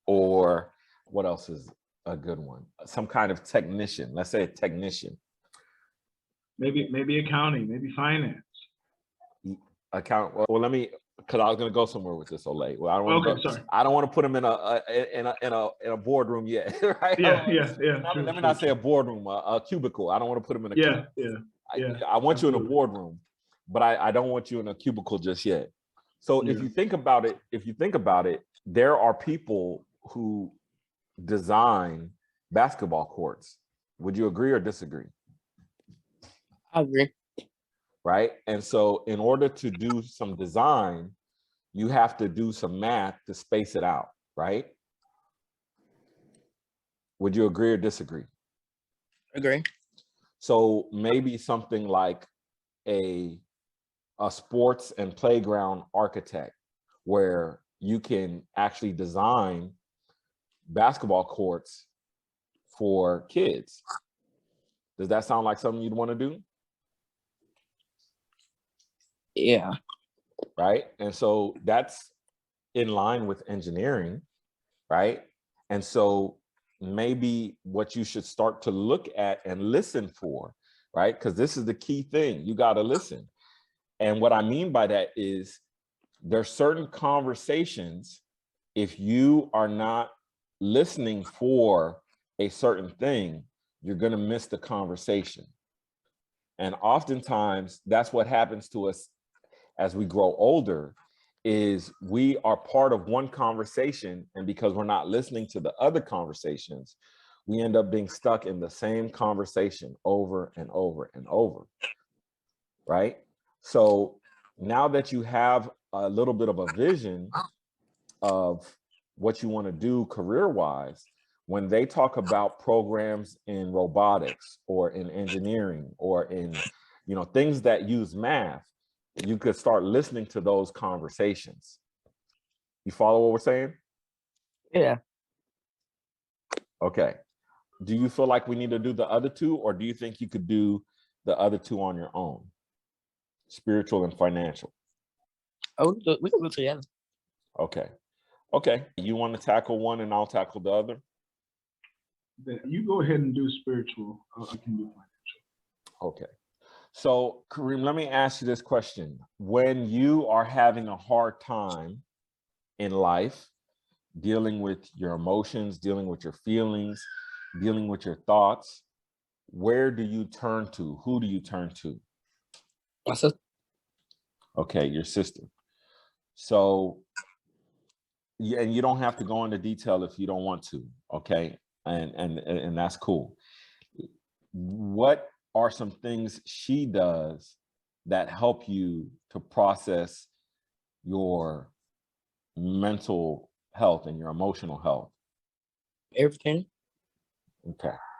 or what else is a good one? Some kind of technician. Let's say a technician. Maybe accounting, maybe finance. Well, let me, because I was going to go somewhere with this, Olay. Well, I don't want to put him in a boardroom yet, right? Yeah. Let me not say a boardroom, a cubicle. I don't want to put him in a cubicle. Yeah. I want you in a boardroom, but I don't want you in a cubicle just yet. So if you think about it, there are people who design basketball courts. Would you agree or disagree? I agree. Right? And so in order to do some design, you have to do some math to space it out, right? Would you agree or disagree? Agree. So maybe something like a sports and playground architect, where you can actually design basketball courts for kids. Does that sound like something you'd want to do? Yeah. Right. And so that's in line with engineering, right? And so maybe what you should start to look at and listen for, right? Because this is the key thing. You got to listen. And what I mean by that is there's certain conversations, if you are not listening for a certain thing, you're going to miss the conversation. And oftentimes that's what happens to us as we grow older, is we are part of one conversation, and because we're not listening to the other conversations, we end up being stuck in the same conversation over and over and over, right? So now that you have a little bit of a vision of what you want to do career-wise, when they talk about programs in robotics or in engineering or in, things that use math, you could start listening to those conversations. You follow what we're saying? Yeah. Okay. Do you feel like we need to do the other two, or do you think you could do the other two on your own? Spiritual and financial. Oh, we can go together. Okay. Okay. You want to tackle one and I'll tackle the other? Then you go ahead and do spiritual. I can do financial. Okay. So, Kareem, let me ask you this question. When you are having a hard time in life, dealing with your emotions, dealing with your feelings, dealing with your thoughts, where do you turn to? Who do you turn to? My sister. Okay, your sister. So, and you don't have to go into detail if you don't want to, okay? And that's cool. What are some things she does that help you to process your mental health and your emotional health? Everything.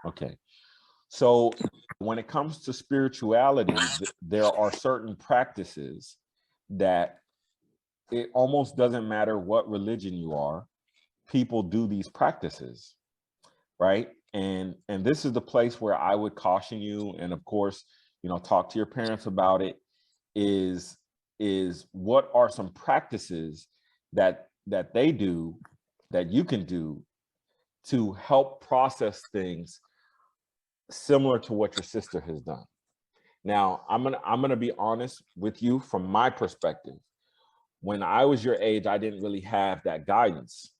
Okay. So when it comes to spirituality, there are certain practices that it almost doesn't matter what religion you are, people do these practices, right? And this is the place where I would caution you, and of course, talk to your parents about it, is what are some practices that they do that you can do to help process things similar to what your sister has done. Now, I'm gonna be honest with you from my perspective. When I was your age, I didn't really have that guidance.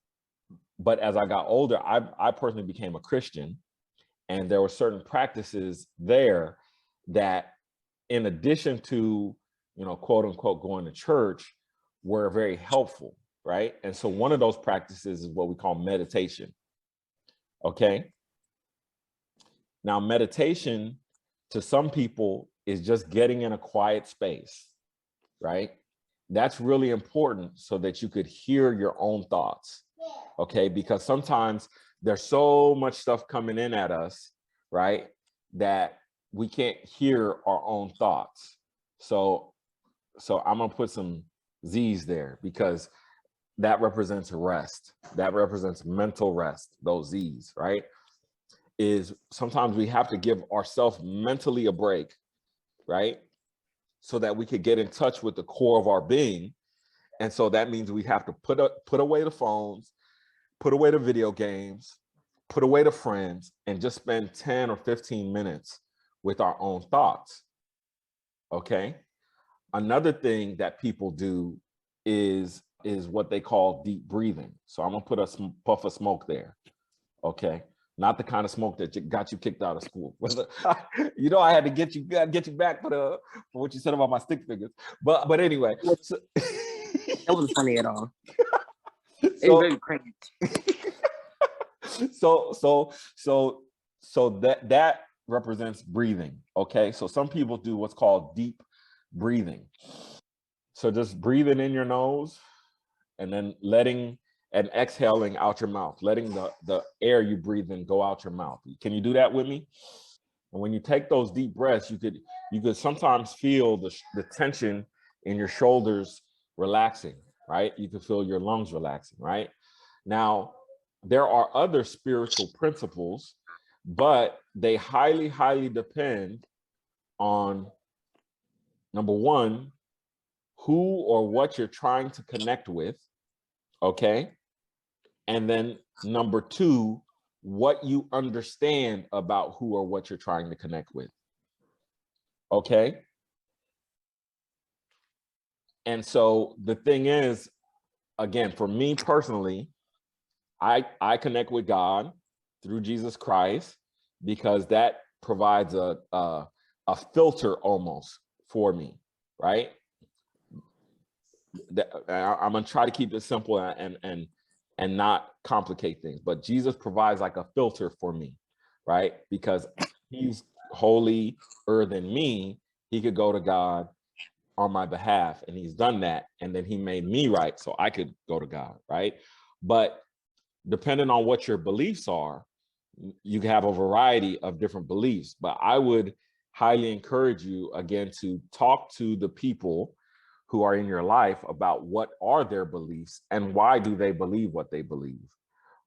But as I got older, I personally became a Christian, and there were certain practices there that, in addition to, quote unquote, going to church, were very helpful, right? And so one of those practices is what we call meditation. Okay. Now, meditation to some people is just getting in a quiet space, right? That's really important so that you could hear your own thoughts, okay? Because sometimes there's so much stuff coming in at us, right, that we can't hear our own thoughts. So I'm gonna put some Z's there because that represents rest. That represents mental rest, those Z's, right? Is sometimes we have to give ourselves mentally a break, right? So that we could get in touch with the core of our being. And so that means we have to put away the phones, put away the video games, put away the friends, and just spend 10 or 15 minutes with our own thoughts. Okay. Another thing that people do is what they call deep breathing. So I'm gonna put a puff of smoke there. Okay. Not the kind of smoke that got you kicked out of school. I had to get you back for what you said about my stick figures. But anyway, so, That wasn't funny at all. It was very crazy. So that represents breathing. Okay. So some people do what's called deep breathing. So just breathing in your nose and then letting and exhaling out your mouth, letting the air you breathe in go out your mouth. Can you do that with me? And when you take those deep breaths, you could sometimes feel the tension in your shoulders relaxing, right? You can feel your lungs relaxing, right? Now, there are other spiritual principles, but they highly, highly depend on, number one, who or what you're trying to connect with, okay? And then number two, what you understand about who or what you're trying to connect with. Okay. And so the thing is, again, for me personally, I connect with God through Jesus Christ because that provides a filter almost for me, right? I'm gonna try to keep it simple and not complicate things, but Jesus provides like a filter for me, right? Because he's holier than me, he could go to God on my behalf, and he's done that, and then he made me right so I could go to God, right? But depending on what your beliefs are, you can have a variety of different beliefs, but I would highly encourage you, again, to talk to the people who are in your life about what are their beliefs and why do they believe what they believe.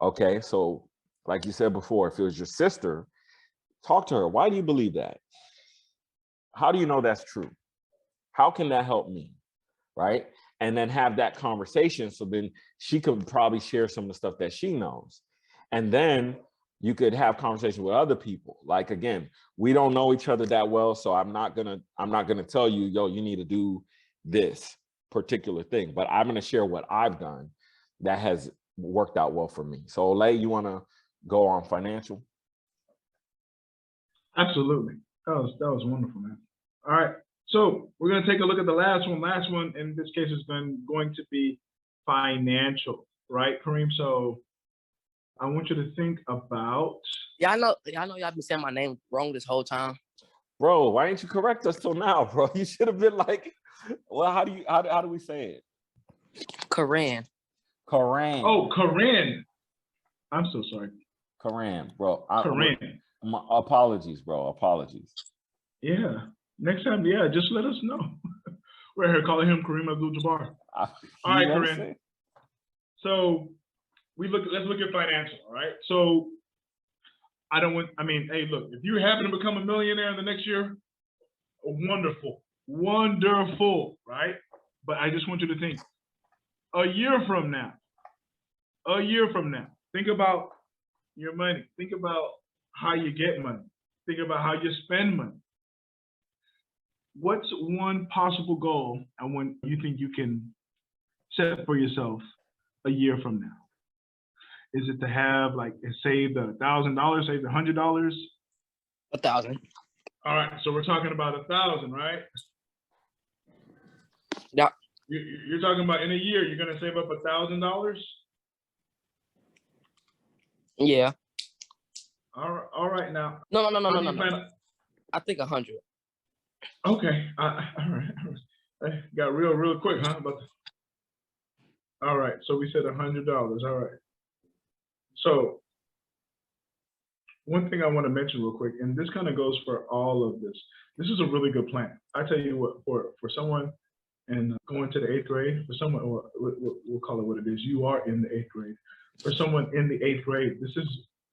Okay, so like you said before, if it was your sister, talk to her. Why do you believe that? How do you know that's true? How can that help me? Right? and then have that conversation. So then she could probably share some of the stuff that she knows. And then you could have conversation with other people. Like, again, we don't know each other that well. So I'm not gonna tell you, yo, you need to do this particular thing, but I'm gonna share what I've done that has worked out well for me. So Olay, you wanna go on financial? Absolutely. That was wonderful, man. All right. So we're going to take a look at the last one. Last one in this case is going to be financial, right, Kareem? So I want you to think about. Yeah, I know y'all been saying my name wrong this whole time. Bro, why didn't you correct us till now, bro? You should have been like, well, how do we say it? Karan. Karan. Oh, Karan. I'm so sorry. Karan, bro. Karan. My apologies, bro. Apologies. Yeah. Next time, yeah, just let us know. We're here calling him Kareem Abdul-Jabbar. All right, Kareem. So let's look at financial, all right? So hey, look, if you happen to become a millionaire in the next year, wonderful, right? But I just want you to think, a year from now, think about your money. Think about how you get money. Think about how you spend money. What's one possible goal and one you think you can set for yourself a year from now? Is it to have save the $1,000, save the $100? 1,000. All right, so we're talking about 1,000, right? Yeah. You're talking about in a year you're gonna save up $1,000? Yeah. All right now. No. I think 100. Okay. All right. I got real quick, huh? All right. So we said $100. All right. So one thing I want to mention real quick, and this kind of goes for all of this. This is a really good plan. I tell you what, for someone and going to the 8th grade, for someone, or we'll call it what it is. You are in the 8th grade. For someone in the 8th grade, this is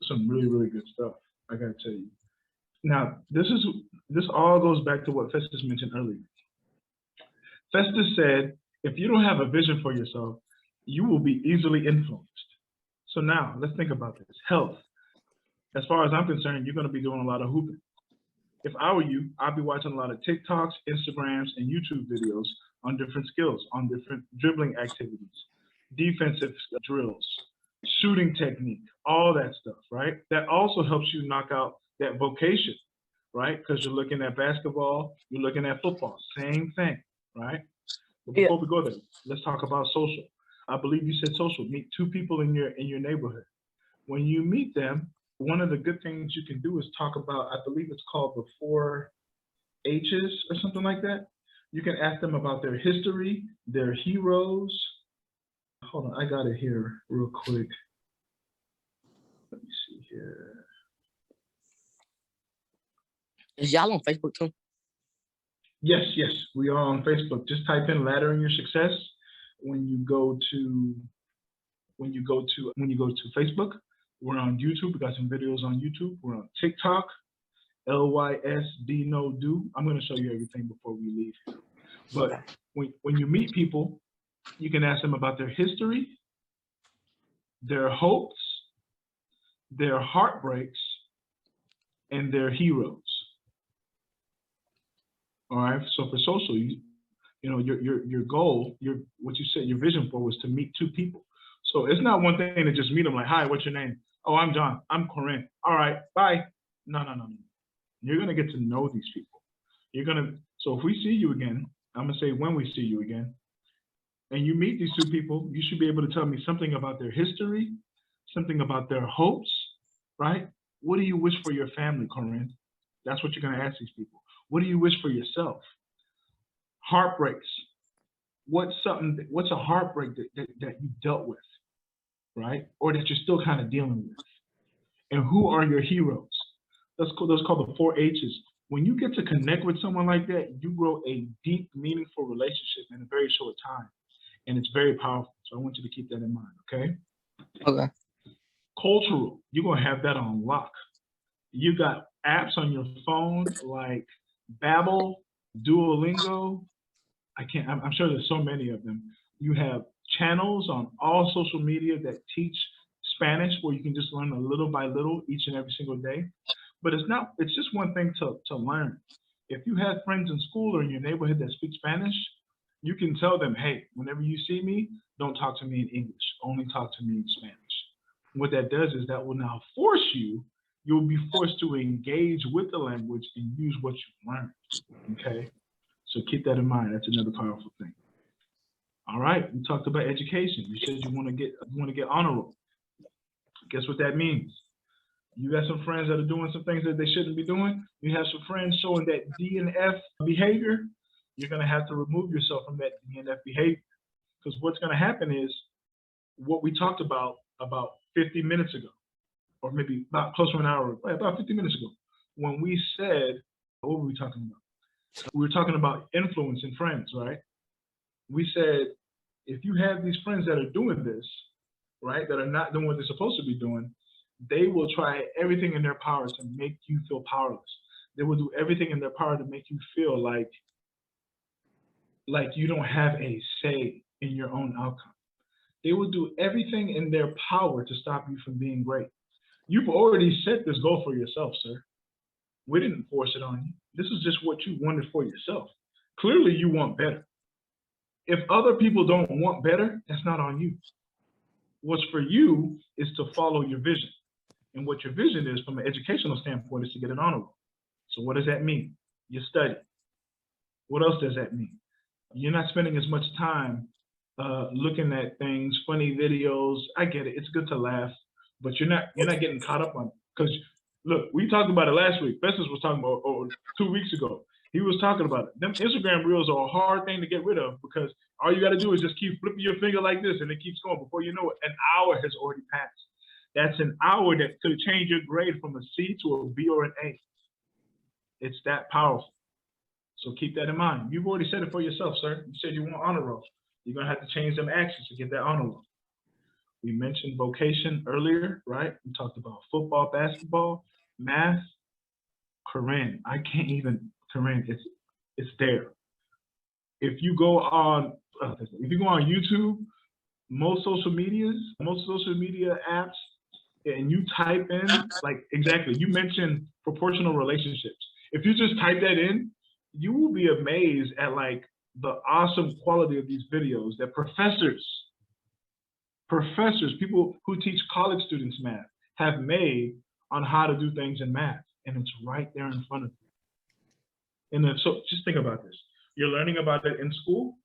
some really good stuff. I gotta tell you. Now, this all goes back to what Festus mentioned earlier. Festus said, if you don't have a vision for yourself, you will be easily influenced. So now, let's think about this. Health. As far as I'm concerned, you're going to be doing a lot of hooping. If I were you, I'd be watching a lot of TikToks, Instagrams, and YouTube videos on different skills, on different dribbling activities, defensive drills, shooting technique, all that stuff, right? That also helps you knock out that vocation, right? Because you're looking at basketball, you're looking at football, same thing, right? But before we go there, let's talk about social. I believe you said social. Meet 2 people in your neighborhood. When you meet them, one of the good things you can do is talk about, I believe it's called the 4 H's or something like that. You can ask them about their history, their heroes. Hold on, I got it here real quick. Let me see here. Is y'all on Facebook too? Yes, we are on Facebook. Just type in "Laddering Your Success" when you go to Facebook. We're on YouTube. We got some videos on YouTube. We're on TikTok, LYS No Do. I'm going to show you everything before we leave here. But when you meet people, you can ask them about their history, their hopes, their heartbreaks, and their heroes. All right. So for social, your goal, what you said, your vision for was to meet 2 people. So it's not one thing to just meet them like, "Hi, what's your name?" "Oh, I'm John. I'm Corinne." "All right, bye." No. You're gonna get to know these people. So if we see you again, I'm gonna say when we see you again, and you meet these 2 people, you should be able to tell me something about their history, something about their hopes, right? What do you wish for your family, Corinne? That's what you're gonna ask these people. What do you wish for yourself? Heartbreaks. What's a heartbreak that you dealt with, right? Or that you're still kind of dealing with? And who are your heroes? Those called the 4 H's. When you get to connect with someone like that, you grow a deep, meaningful relationship in a very short time. And it's very powerful. So I want you to keep that in mind, okay? Okay. Cultural, you're going to have that on lock. You got apps on your phone like Babbel, Duolingo, I'm sure there's so many of them. You have channels on all social media that teach Spanish where you can just learn a little by little each and every single day. But it's just one thing to learn. If you have friends in school or in your neighborhood that speak Spanish, you can tell them, hey, whenever you see me, don't talk to me in English, only talk to me in Spanish. What that does is that will now you'll be forced to engage with the language and use what you learned, okay? So keep that in mind. That's another powerful thing. All right, we talked about education. You said you want to get honor roll. Guess what that means? You got some friends that are doing some things that they shouldn't be doing. You have some friends showing that D and F behavior. You're going to have to remove yourself from that D and F behavior, because what's going to happen is what we talked about 50 minutes ago, or maybe about close to an hour, about 50 minutes ago, when we said, what were we talking about? We were talking about influencing friends, right? We said, if you have these friends that are doing this, right, that are not doing what they're supposed to be doing, they will try everything in their power to make you feel powerless. They will do everything in their power to make you feel like you don't have a say in your own outcome. They will do everything in their power to stop you from being great. You've already set this goal for yourself, sir. We didn't force it on you. This is just what you wanted for yourself. Clearly, you want better. If other people don't want better, that's not on you. What's for you is to follow your vision. And what your vision is from an educational standpoint is to get an honor roll. So what does that mean? You study. What else does that mean? You're not spending as much time looking at things, funny videos. I get it. It's good to laugh, but you're not getting caught up on it. Because look, we talked about it last week. Festus was talking about 2 weeks ago. He was talking about it. Them Instagram reels are a hard thing to get rid of, because all you got to do is just keep flipping your finger like this and it keeps going. Before you know it, an hour has already passed. That's an hour that could change your grade from a C to a B or an A. It's that powerful. So keep that in mind. You've already said it for yourself, sir. You said you want honor roll. You're going to have to change them actions to get that honor roll. We mentioned vocation earlier, right? We talked about football, basketball, math. Corinne, I can't even, Corinne, it's there. If you go on YouTube, most social media apps, and you type in, like, exactly, you mentioned proportional relationships. If you just type that in, you will be amazed at like the awesome quality of these videos that professors, people who teach college students math have made on how to do things in math. And it's right there in front of you. And so just think about this. You're learning about it in school.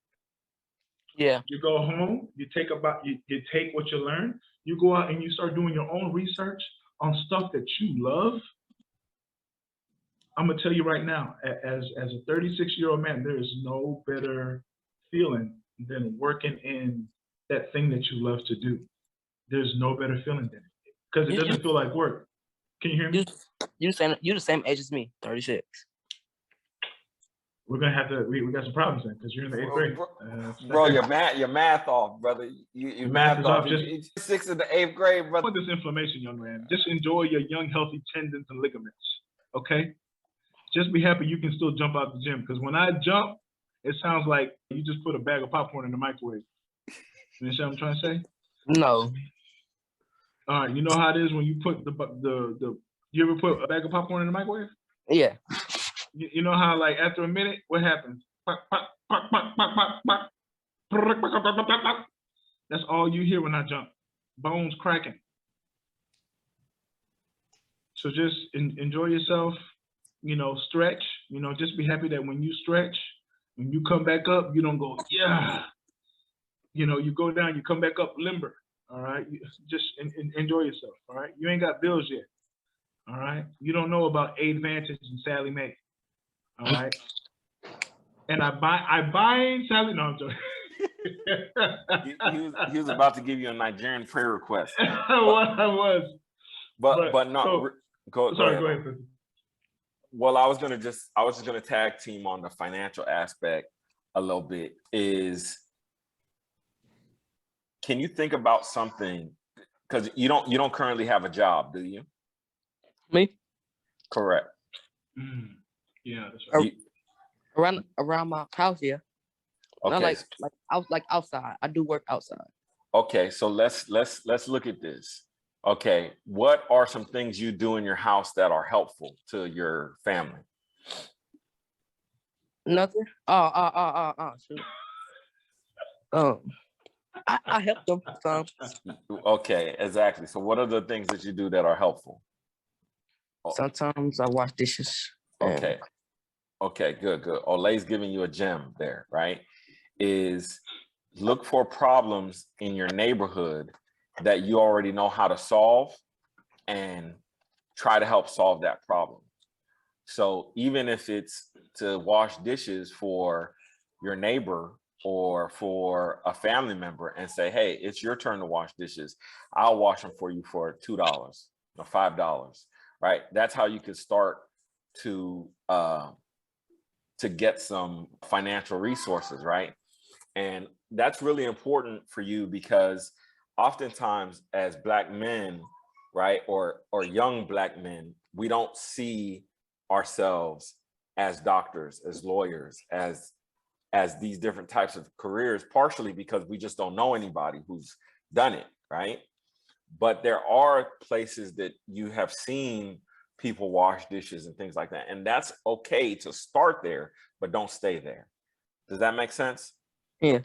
Yeah. You go home, you take what you learn, you go out and you start doing your own research on stuff that you love. I'm gonna tell you right now, as a 36-year-old man, there is no better feeling than working in that thing that you love to do. There's no better feeling than it, because it doesn't feel like work. Can you hear me? You're the same age as me, 36. We're gonna have to. We got some problems then, because you're in the 8th grade. Bro, your math off, brother. Your math is off. Just 6th in the 8th grade, brother. With this inflammation, young man, just enjoy your young, healthy tendons and ligaments. Okay. Just be happy you can still jump out the gym, because when I jump, it sounds like you just put a bag of popcorn in the microwave. You understand what I'm trying to say? No. All right. You know how it is when you put you ever put a bag of popcorn in the microwave? Yeah. You know how, like, after a minute, what happens? That's all you hear when I jump. Bones cracking. So just enjoy yourself, stretch, just be happy that when you stretch, when you come back up, you don't go, yeah. You go down, you come back up limber, all right? Just enjoy yourself, all right? You ain't got bills yet, all right? You don't know about Advantage and Sally Mae. All right. And I buy Sally. No, I'm joking. he was about to give you a Nigerian prayer request. I was. But no. So, go ahead. Well, I was just gonna tag team on the financial aspect a little bit. Can you think about something? Because you don't currently have a job, do you? Me? Correct. Yeah, that's right. Around my house, yeah. Not Okay. like outside. I do work outside. Okay, so let's look at this. Okay, what are some things you do in your house that are helpful to your family? Nothing. Shoot. I help them sometimes. Okay, exactly. So what are the things that you do that are helpful? Sometimes I wash dishes. Okay. Okay, good. Olay's giving you a gem there, right? Is look for problems in your neighborhood that you already know how to solve and try to help solve that problem. So even if it's to wash dishes for your neighbor or for a family member and say, hey, it's your turn to wash dishes. I'll wash them for you for $2 or $5, right? That's how you could start to get some financial resources, right? And that's really important for you because oftentimes as Black men, right, or young Black men, we don't see ourselves as doctors, as lawyers, as these different types of careers, partially because we just don't know anybody who's done it, right? But there are places that you have seen people wash dishes and things like that. And that's okay to start there, but don't stay there. Does that make sense? Yeah.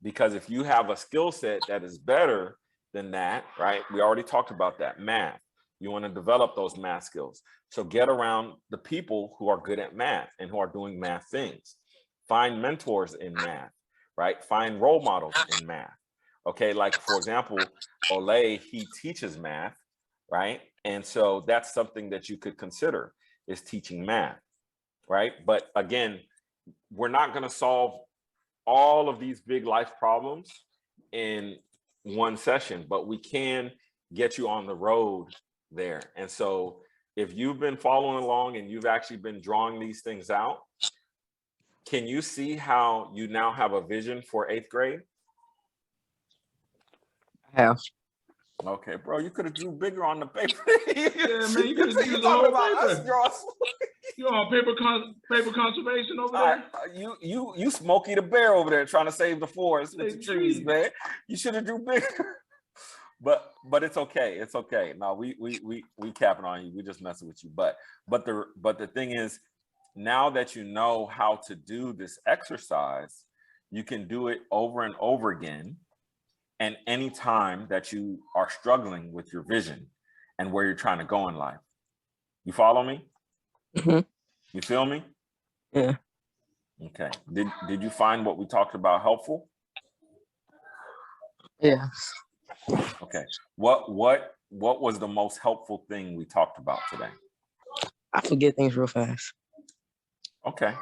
Because if you have a skill set that is better than that, right? We already talked about that, math. You want to develop those math skills. So get around the people who are good at math and who are doing math things. Find mentors in math, right? Find role models in math. Okay, like for example, Olay, he teaches math, right? And so that's something that you could consider is teaching math, right? But again, we're not going to solve all of these big life problems in one session, but we can get you on the road there. And so if you've been following along and you've actually been drawing these things out, can you see how you now have a vision for 8th grade? I have. Okay, bro, you could have drew bigger on the paper. Yeah, man, you could have used the whole paper. You on paper conservation over there? You Smokey the Bear over there trying to save the forest with the trees, man. You should have drew bigger. But it's okay. It's okay. No, we capping on you. We just messing with you. But the thing is, now that you know how to do this exercise, you can do it over and over again. And any time that you are struggling with your vision and where you're trying to go in life. You follow me? Mm-hmm. You feel me? Yeah. Okay. Did you find what we talked about helpful? Yeah. Okay. What was the most helpful thing we talked about today? I forget things real fast. Okay.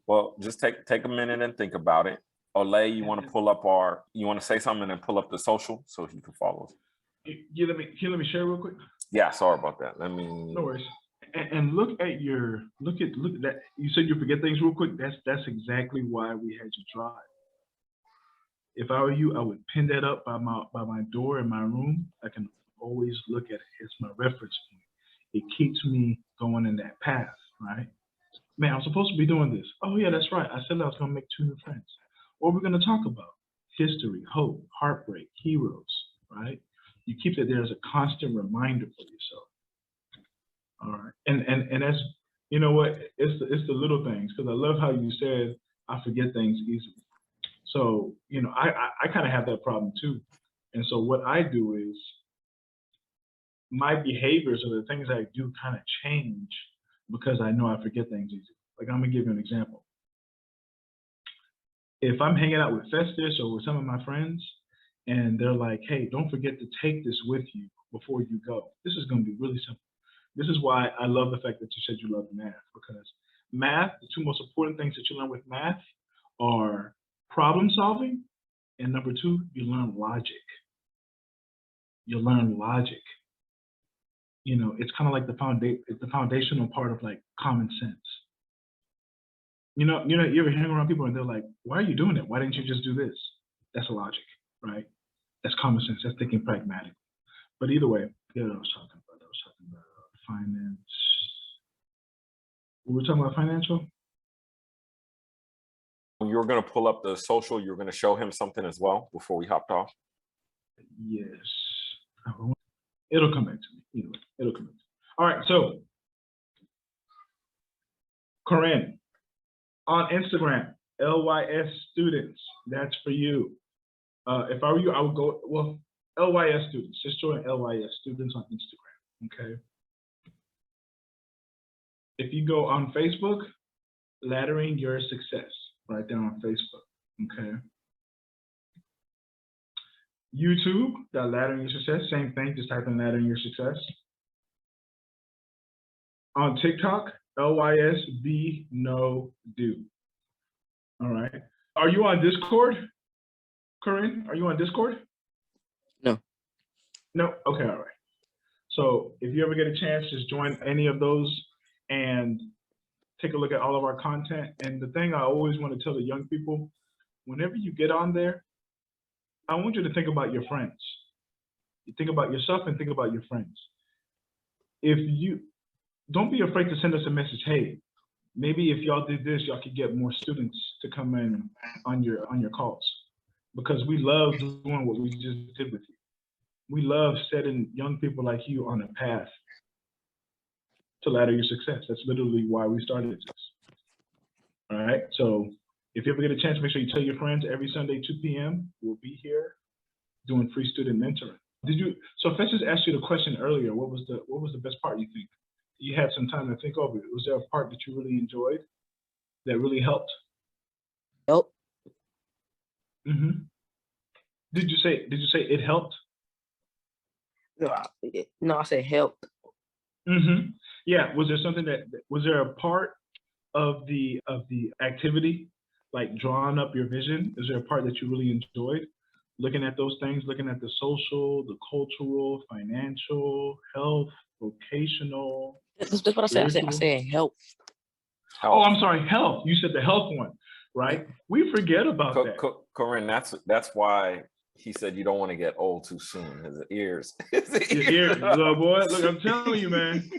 Well, just take a minute and think about it. Olay, you want to say something and then pull up the social so he can follow us. Can you let me share real quick? Yeah, sorry about that. No worries. And look at that. You said you forget things real quick. That's exactly why we had you draw it. If I were you, I would pin that up by my door in my room. I can always look at it. It's my reference point. It keeps me going in that path, right? Man, I'm supposed to be doing this. Oh yeah, that's right. I said I was gonna make 2 new friends. What we're gonna talk about? History, hope, heartbreak, heroes, right? You keep that there as a constant reminder for yourself. All right, and that's, you know what? It's the little things, because I love how you said I forget things easily. So I kind of have that problem too, and so what I do is my behaviors or the things I do kind of change because I know I forget things easily. Like I'm gonna give you an example. If I'm hanging out with Festus or with some of my friends, and they're like, "Hey, don't forget to take this with you before you go." This is gonna be really simple. This is why I love the fact that you said you love math, because math, the 2 most important things that you learn with math are problem solving, and number 2, you learn logic. You learn logic. It's kind of like the foundational part of like common sense. You ever hang around people and they're like, "Why are you doing it? Why didn't you just do this?" That's logic, right? That's common sense. That's thinking pragmatic. But either way, yeah, I was talking about finance. We were talking about financial. you were going to pull up the social. You were going to show him something as well before we hopped off. Yes. It'll come back to me. Either way, it'll come back to me. All right. So, Corinne, on Instagram, LYS students. That's for you. If I were you, I would go, well, LYS students. Just join LYS students on Instagram. Okay. If you go on Facebook, Laddering Your Success, right there on Facebook. Okay. YouTube, got Laddering Your Success, same thing, just type in Laddering Your Success. On TikTok, LYS Be No Do. All right. Are you on Discord, Corinne? Are you on Discord? No. No? Okay, all right. So if you ever get a chance, just join any of those and take a look at all of our content. And the thing I always want to tell the young people, whenever you get on there, I want you to think about your friends. You think about yourself and think about your friends. If you, don't be afraid to send us a message. Hey, maybe if y'all did this, y'all could get more students to come in on your calls, because we love doing what we just did with you. We love setting young people like you on a path to ladder your success. That's literally why we started this. All right. So if you ever get a chance, make sure you tell your friends. Every Sunday, 2 p.m., we'll be here doing free student mentoring. So Festus asked you the question earlier, what was the best part you think? You had some time to think over it. Was there a part that you really enjoyed that really helped? Help. Mm-hmm. Did you say it helped? No, I said help. Mm-hmm. Yeah. Was there a part of the activity, like drawing up your vision? Is there a part that you really enjoyed? Looking at those things, looking at the social, the cultural, financial, health, vocational. That's what I said. I said help. Oh, I'm sorry, health. You said the health one, right? We forget about that. Corinne, that's why he said you don't want to get old too soon. His ears. Your ears, little boy. Look, I'm telling you, man.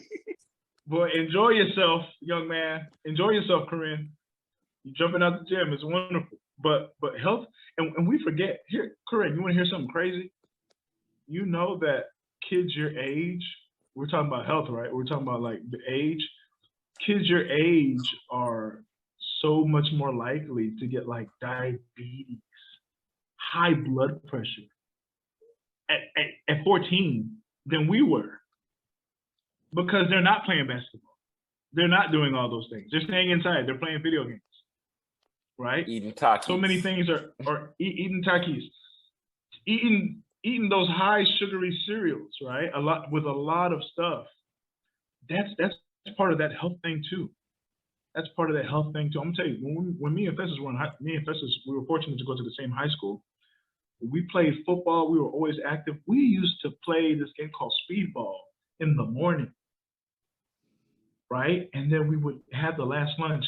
Boy, enjoy yourself, young man. Enjoy yourself, Corinne. You're jumping out the gym. It's wonderful. But health, and we forget. Here, Corinne, you want to hear something crazy? You know that kids your age, we're talking about health, right? We're talking about like the age. Kids your age are so much more likely to get like diabetes, high blood pressure at 14 than we were, because they're not playing basketball. They're not doing all those things. They're staying inside. They're playing video games, right? Eating Takis. So many things are eating Takis, eating those high sugary cereals, right? A lot of stuff. That's part of that health thing too. That's part of that health thing too. I'm gonna tell you, when me and Festus we were fortunate to go to the same high school. We played football. We were always active. We used to play this game called speedball in the morning, right? And then we would have the last lunch.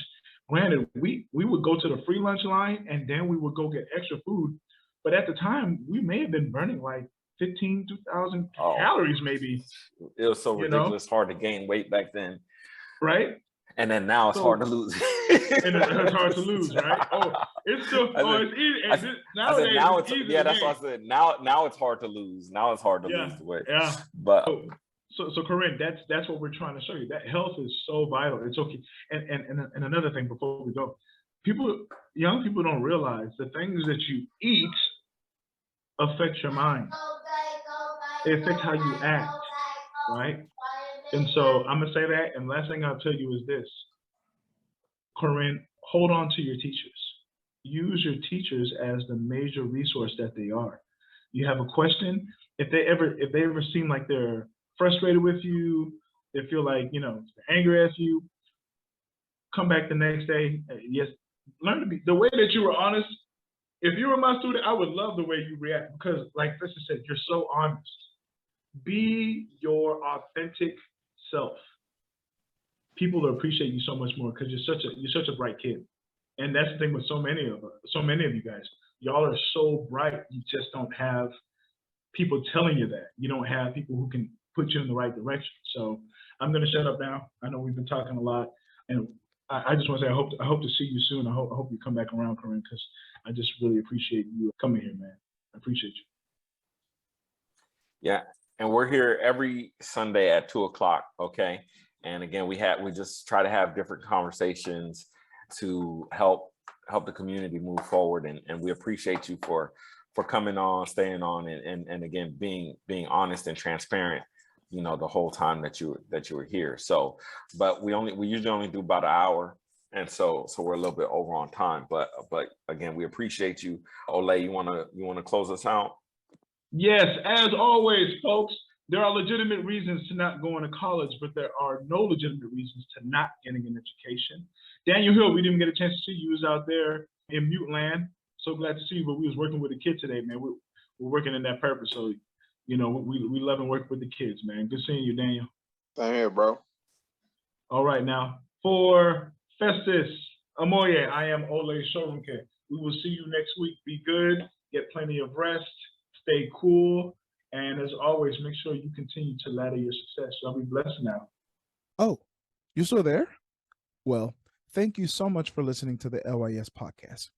Granted, we would go to the free lunch line and then we would go get extra food. But at the time, we may have been burning like 2,000 calories maybe. It was so ridiculous, hard to gain weight back then. Right? And then now it's hard to lose. And it's hard to lose, right? Oh, it's still, it's easy. Nowadays, it's easy. Yeah, that's what I said. Now it's hard to lose. Now it's hard to lose the weight. Yeah. But so Corinne, that's what we're trying to show you. That health is so vital. It's okay. And another thing before we go, young people don't realize the things that you eat affect your mind. It affects how you act, right? And so I'm gonna say that, and last thing I'll tell you is this. Corinne, hold on to your teachers. Use your teachers as the major resource that they are. You have a question, if they ever seem like they're frustrated with you, they feel like, they're angry at you, come back the next day. Yes, learn to be the way that you were honest. If you were my student, I would love the way you react, because like Festus said, you're so honest. Be your authentic self. People will appreciate you so much more because you're such a bright kid. And that's the thing with so many of you guys. Y'all are so bright, you just don't have people telling you that. You don't have people who can put you in the right direction. So I'm gonna shut up now. I know we've been talking a lot, and I just want to say I hope to see you soon. I hope you come back around, Corinne, because I just really appreciate you coming here, man. I appreciate you. Yeah, and we're here every Sunday at 2:00. Okay, and again, we just try to have different conversations to help the community move forward, and we appreciate you for coming on, staying on, and again being honest and transparent, the whole time that you were here. So, but we usually only do about an hour, and so we're a little bit over on time. But again, we appreciate you. Olay, you wanna close us out? Yes, as always, folks, there are legitimate reasons to not going to college, but there are no legitimate reasons to not getting an education. Daniel Hill, we didn't get a chance to see you. He was out there in mute land. So glad to see you, but we was working with a kid today, man. We're working in that purpose. So, we love and work with the kids, man. Good seeing you, Daniel. Same here, bro. All right, now, for Festus Amoye, I am Olay Shorunke. We will see you next week. Be good, get plenty of rest, stay cool, and as always, make sure you continue to ladder your success. Y'all be blessed now. Oh, you still there? Well, thank you so much for listening to the LYS podcast.